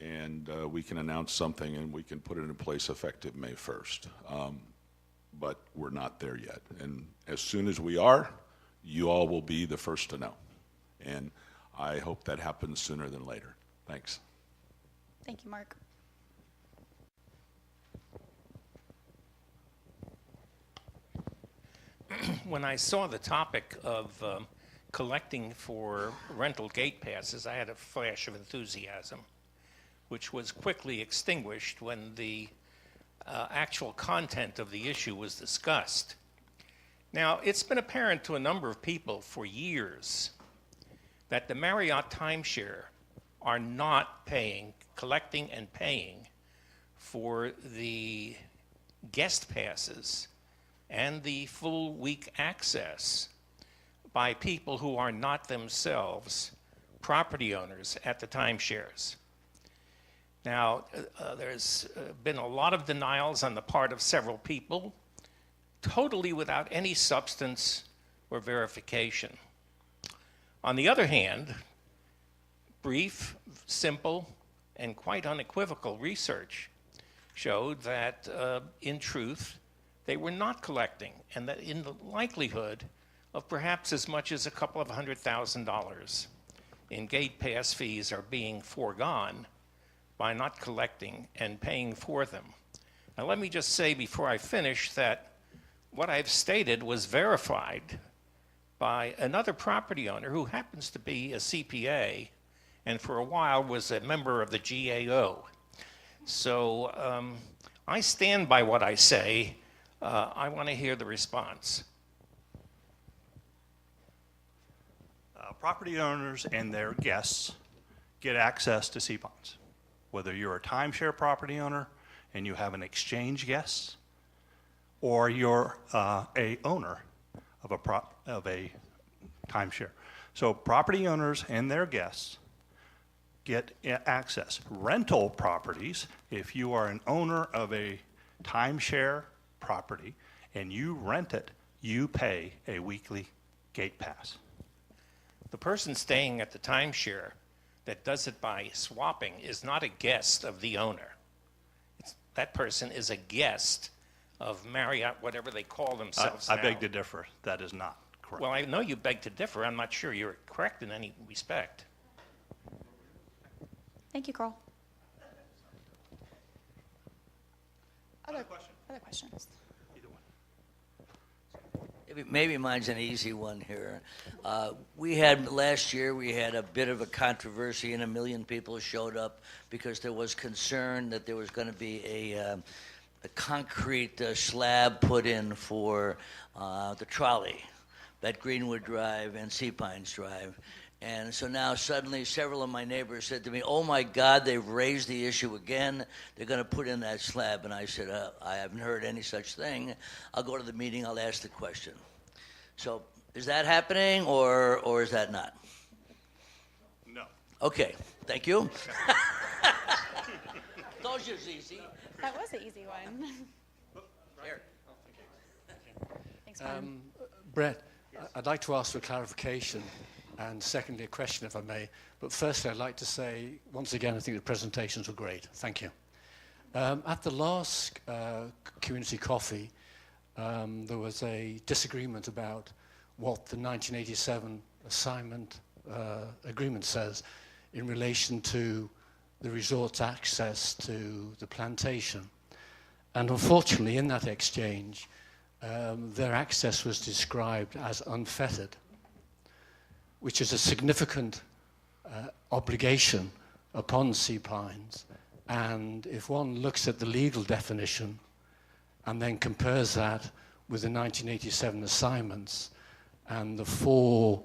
and we can announce something and we can put it in place effective May 1st. But we're not there yet, and as soon as we are, you all will be the first to know, and I hope that happens sooner than later. Thanks. thank you, Mark. When I saw the topic of collecting for rental gate passes, I had a flash of enthusiasm, which was quickly extinguished when the actual content of the issue was discussed. Now, it's been apparent to a number of people for years that the Marriott timeshare are not collecting and paying for the guest passes and the full week access by people who are not themselves property owners at the timeshares. Now, there's been a lot of denials on the part of several people, totally without any substance or verification. On the other hand, brief, simple, and quite unequivocal research showed that, in truth, they were not collecting, and that in the likelihood of perhaps as much as a couple of $100,000 in gate pass fees are being foregone by not collecting and paying for them. Now, let me just say before I finish that what I've stated was verified by another property owner who happens to be a CPA and for a while was a member of the GAO. So I stand by what I say. I want to hear the response. Property owners and their guests get access to Sea Pines. Whether you're a timeshare property owner and you have an exchange guest, or you're a owner of a timeshare. So property owners and their guests get access. Rental properties, if you are an owner of a timeshare property and you rent it, you pay a weekly gate pass. The person staying at the timeshare that does it by swapping is not a guest of the owner. That person is a guest of Marriott, whatever they call themselves I now. beg to differ. That is not correct. Well, I know you beg to differ. I'm not sure you're correct in any respect. Thank you, Carl. Other questions? Maybe mine's an easy one here. Last year, we had a bit of a controversy and 1 million people showed up because there was concern that there was going to be concrete slab put in for the trolley at Greenwood Drive and Sea Pines Drive. And so now suddenly several of my neighbors said to me, oh my God, they've raised the issue again. They're going to put in that slab. And I said, I haven't heard any such thing. I'll go to the meeting, I'll ask the question. So is that happening or is that not? No. Okay, thank you. Told you it was easy. That was an easy one. Here. Thanks, Brian. Brett, I'd like to ask for clarification and secondly a question if I may. But firstly I'd like to say once again I think the presentations were great. Thank you. At the last community coffee there was a disagreement about what the 1987 assignment agreement says in relation to the resort's access to the plantation. And unfortunately in that exchange their access was described as unfettered, which is a significant obligation upon Sea Pines. And if one looks at the legal definition and then compares that with the 1987 assignments and the 4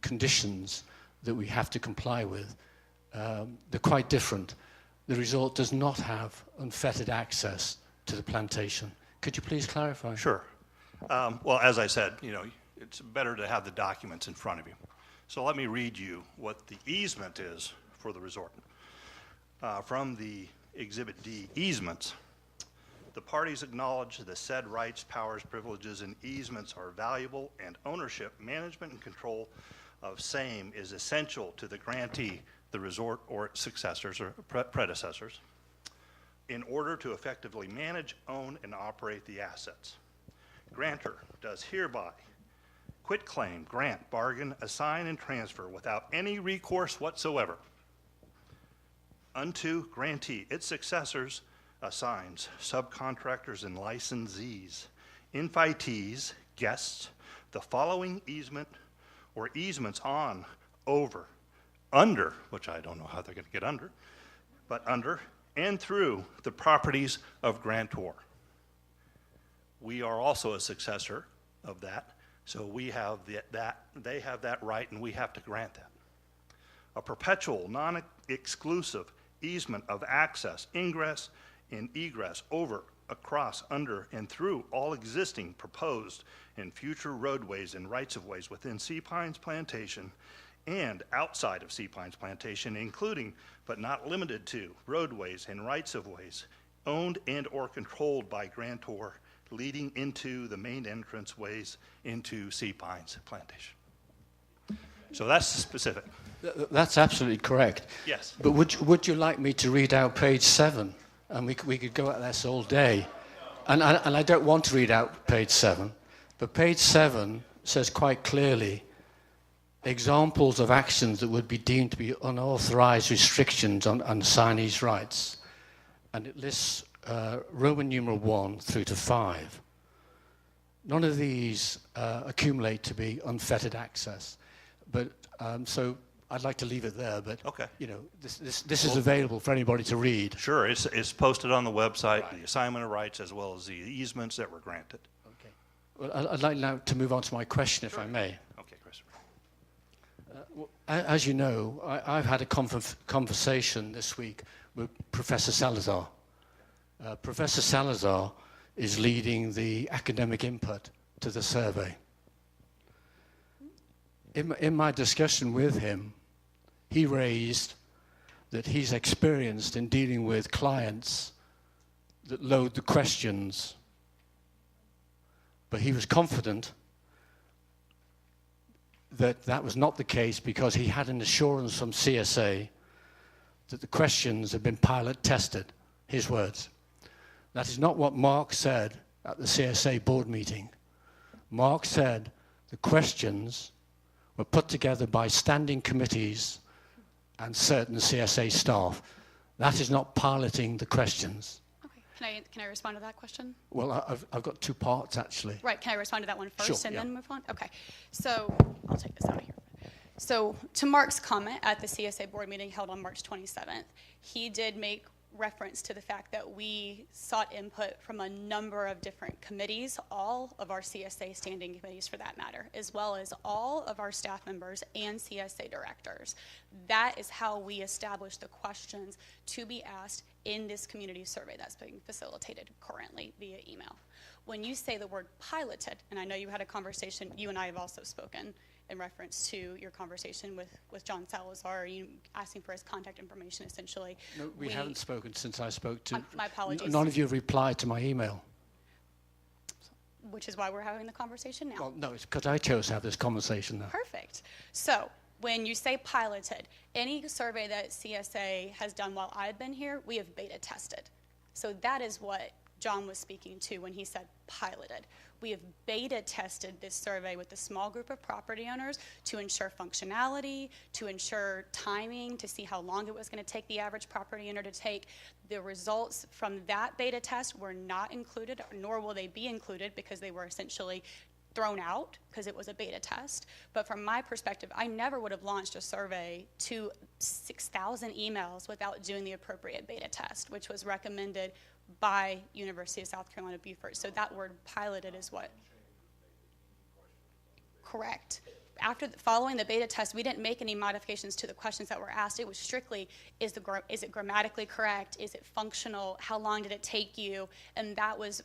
conditions that we have to comply with, they're quite different. The resort does not have unfettered access to the plantation. Could you please clarify? Sure. Well, as I said, it's better to have the documents in front of you. So let me read you what the easement is for the resort. From the Exhibit D, easements. The parties acknowledge the said rights, powers, privileges, and easements are valuable, and ownership, management, and control of same is essential to the grantee, the resort, or its successors or predecessors, in order to effectively manage, own, and operate the assets. Grantor does hereby quit claim, grant, bargain, assign, and transfer without any recourse whatsoever unto grantee, its successors, assigns, subcontractors, and licensees, invitees, guests, the following easement or easements on, over, under, which I don't know how they're going to get under, but under and through the properties of grantor. We are also a successor of that, so we have they have that right and we have to grant that. A perpetual, non-exclusive easement of access, ingress, and egress over, across, under, and through all existing, proposed, and future roadways and rights-of-ways within Sea Pines Plantation and outside of Sea Pines Plantation, including but not limited to roadways and rights-of-ways owned and or controlled by grantor leading into the main entrance ways into Sea Pines Plantation. So that's specific. That's absolutely correct. Yes. But would you like me to read out page 7? And we could go at this all day. And I don't want to read out page 7, but page 7 says quite clearly examples of actions that would be deemed to be unauthorized restrictions on assignees' rights. And it lists Roman numeral 1 through to 5. None of these accumulate to be unfettered access. But so I'd like to leave it there, but okay. This is available for anybody to read. Sure, it's posted on the website, right. The assignment of rights as well as the easements that were granted. Okay. Well, I'd like now to move on to my question, if I may. Okay, Christopher. As you know, I've had a conversation this week with Professor Salazar. Professor Salazar is leading the academic input to the survey. In my discussion with him, he raised that he's experienced in dealing with clients that load the questions, but he was confident that that was not the case because he had an assurance from CSA that the questions had been pilot tested, his words. That is not what Mark said at the CSA board meeting. Mark said the questions were put together by standing committees and certain CSA staff. That is not piloting the questions. Okay, can I respond to that question? Well, I've got 2 parts, actually. Right, can I respond to that one first Sure, and yeah. then move on? Okay, so I'll take this out of here. So to Mark's comment at the CSA board meeting held on March 27th, he did make reference to the fact that we sought input from a number of different committees, all of our CSA standing committees for that matter, as well as all of our staff members and CSA directors. That is how we establish the questions to be asked in this community survey that's being facilitated currently via email. When you say the word piloted, and I know you had a conversation, you and I have also spoken in reference to your conversation with John Salazar, you asking for his contact information essentially. No, we haven't spoken since I spoke to... My apologies. None of you have replied to my email. Which is why we're having the conversation now. Well, no, it's because I chose to have this conversation now. Perfect. So when you say piloted, any survey that CSA has done while I've been here, we have beta tested. So that is what John was speaking to when he said piloted. We have beta tested this survey with a small group of property owners to ensure functionality, to ensure timing, to see how long it was going to take the average property owner to take. The results from that beta test were not included, nor will they be included because they were essentially thrown out because it was a beta test. But from my perspective, I never would have launched a survey to 6,000 emails without doing the appropriate beta test, which was recommended by University of South Carolina Beaufort. So that word piloted is what? Correct. Following the beta test, we didn't make any modifications to the questions that were asked. It was strictly, is it grammatically correct? Is it functional? How long did it take you? And that was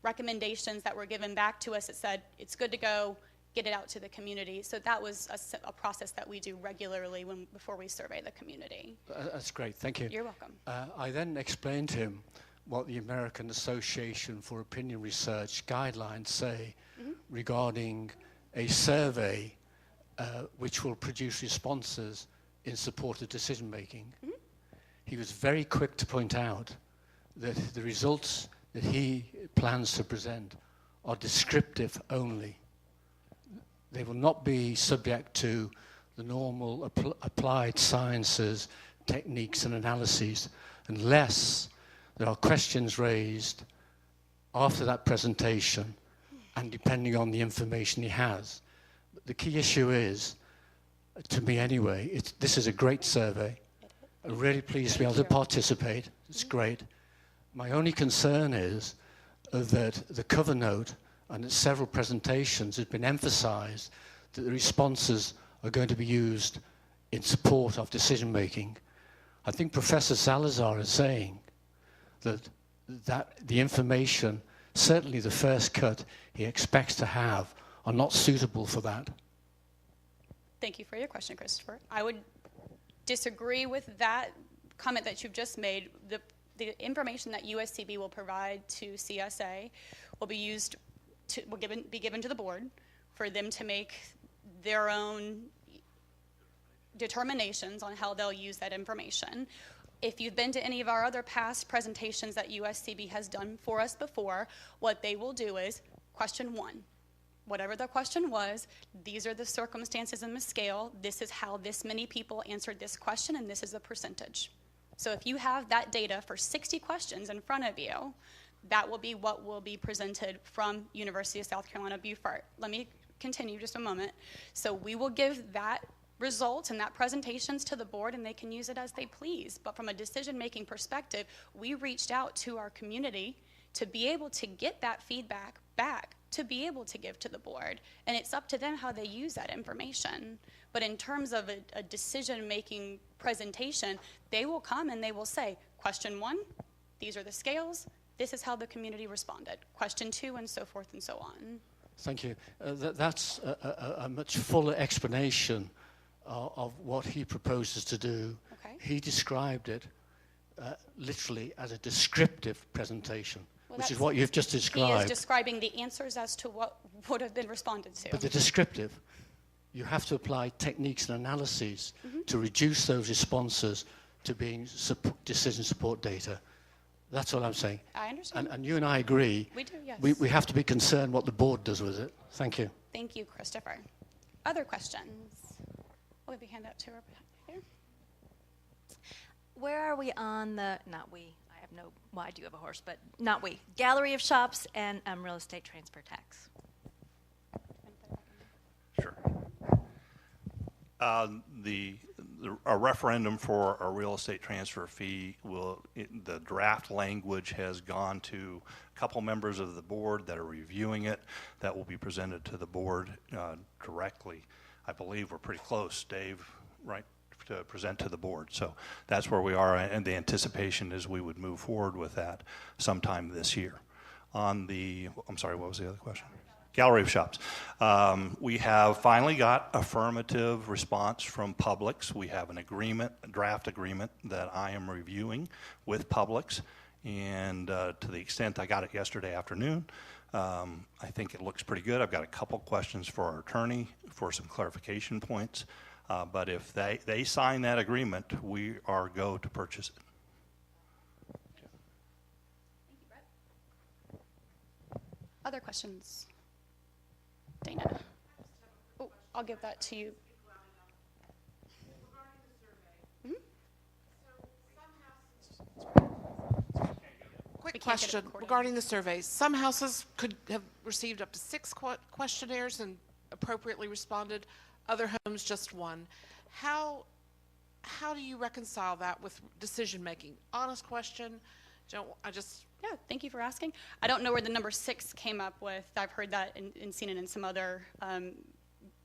recommendations that were given back to us that said, it's good to go, get it out to the community. So that was a process that we do regularly before we survey the community. That's great, thank you. You're welcome. I then explained to him what the American Association for Opinion Research guidelines say regarding a survey which will produce responses in support of decision making. He was very quick to point out that the results that he plans to present are descriptive only. They will not be subject to the normal applied sciences, techniques and analyses unless there are questions raised after that presentation and depending on the information he has. But the key issue is, to me anyway, this is a great survey. I'm really pleased to be able to participate. It's great. My only concern is that the cover note and at several presentations has been emphasized that the responses are going to be used in support of decision making. I think Professor Salazar is saying that the information, certainly the first cut he expects to have, are not suitable for that. Thank you for your question, Christopher. I would disagree with that comment that you've just made. The information that USCB will provide to CSA will be given to the board for them to make their own determinations on how they'll use that information. If you've been to any of our other past presentations that USCB has done for us before, what they will do is question one. Whatever the question was, these are the circumstances in the scale. This is how this many people answered this question, and this is the percentage. So if you have that data for 60 questions in front of you, that will be what will be presented from University of South Carolina Beaufort. Let me continue just a moment. So we will give that results and that presentations to the board, and they can use it as they please. But from a decision-making perspective, we reached out to our community to be able to get that feedback back, to be able to give to the board. And it's up to them how they use that information. But in terms of a decision-making presentation, they will come and they will say, question one, these are the scales, this is how the community responded. Question two, and so forth and so on. Thank you. That's a much fuller explanation of what he proposes to do. Okay. He described it literally as a descriptive presentation, which is what you've just described. He is describing the answers as to what would have been responded to. But the descriptive, you have to apply techniques and analyses to reduce those responses to being decision support data. That's all I'm saying. I understand. And you and I agree. We do, yes. We have to be concerned what the board does with it. Thank you. Thank you, Christopher. Other questions? We'll have a hand up to her here. Where are we on the, not we, I have no, well, I do have a horse, but not we, gallery of shops and real estate transfer tax? Sure. The a referendum for a real estate transfer fee the draft language has gone to a couple members of the board that are reviewing it. That will be presented to the board directly. I believe we're pretty close, Dave, right, to present to the board. So that's where we are, and the anticipation is we would move forward with that sometime this year. On the, I'm sorry, what was the other question? Gallery of Shops. We have finally got affirmative response from Publix. We have an agreement, a draft agreement that I am reviewing with Publix, and to the extent I got it yesterday afternoon, I think it looks pretty good. I've got a couple questions for our attorney for some clarification points, but if they sign that agreement, we are go to purchase it. Other questions? Dana? Oh, I'll give that to you. Quick question regarding the survey. Some houses could have received up to 6 questionnaires and appropriately responded. Other homes, just 1. How do you reconcile that with decision making? Honest question. Yeah, thank you for asking. I don't know where the number 6 came up with. I've heard that and seen it in some other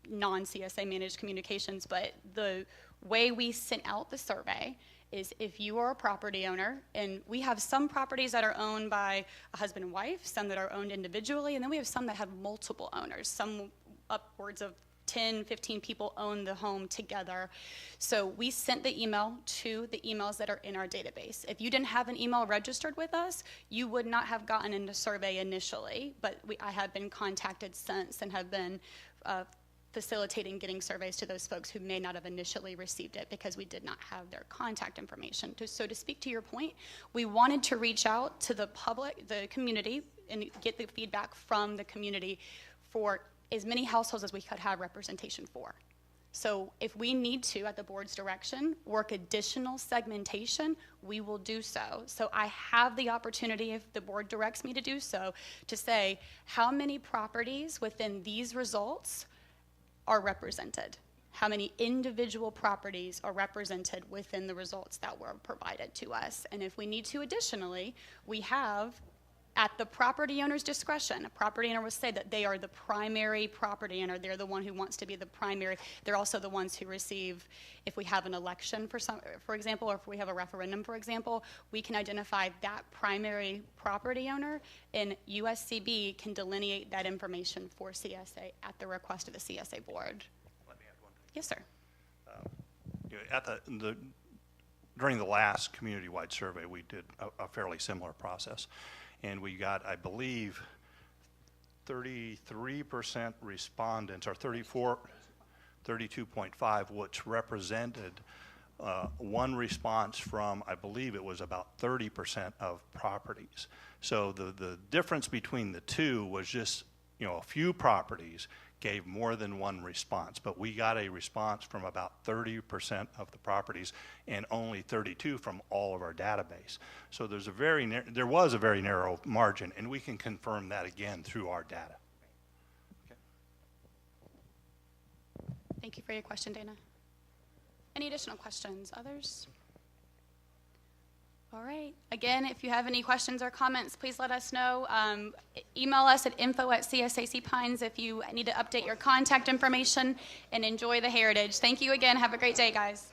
non-CSA managed communications, but the way we sent out the survey is if you are a property owner, and we have some properties that are owned by a husband and wife, some that are owned individually, and then we have some that have multiple owners, some upwards of 10, 15 people own the home together. So we sent the email to the emails that are in our database. If you didn't have an email registered with us, you would not have gotten in the survey initially, but I have been contacted since and have been facilitating getting surveys to those folks who may not have initially received it because we did not have their contact information. So to speak to your point, we wanted to reach out to the public, the community, and get the feedback from the community for as many households as we could have representation for. So if we need to, at the board's direction, work additional segmentation, we will do so. So I have the opportunity, if the board directs me to do so, to say how many properties within these results are represented. How many individual properties are represented within the results that were provided to us. And if we need to additionally, we have, at the property owner's discretion, a property owner will say that they are the primary property owner. They're the one who wants to be the primary. They're also the ones who receive, if we have an election, for example, or if we have a referendum, for example, we can identify that primary property owner, and USCB can delineate that information for CSA at the request of the CSA board. Let me add one thing. Yes, sir. During the last community-wide survey, we did a fairly similar process. And we got, I believe, 33% respondents, or 32.5, which represented one response from, I believe it was about 30% of properties. So the difference between the two was just, a few properties gave more than one response, but we got a response from about 30% of the properties and only 32 from all of our database. So there was a very narrow margin, and we can confirm that again through our data. Okay. Thank you for your question, Dana. Any additional questions? Others? All right. Again, if you have any questions or comments, please let us know. Email us at info@CSAC-Pines if you need to update your contact information, and enjoy the heritage. Thank you again. Have a great day, guys.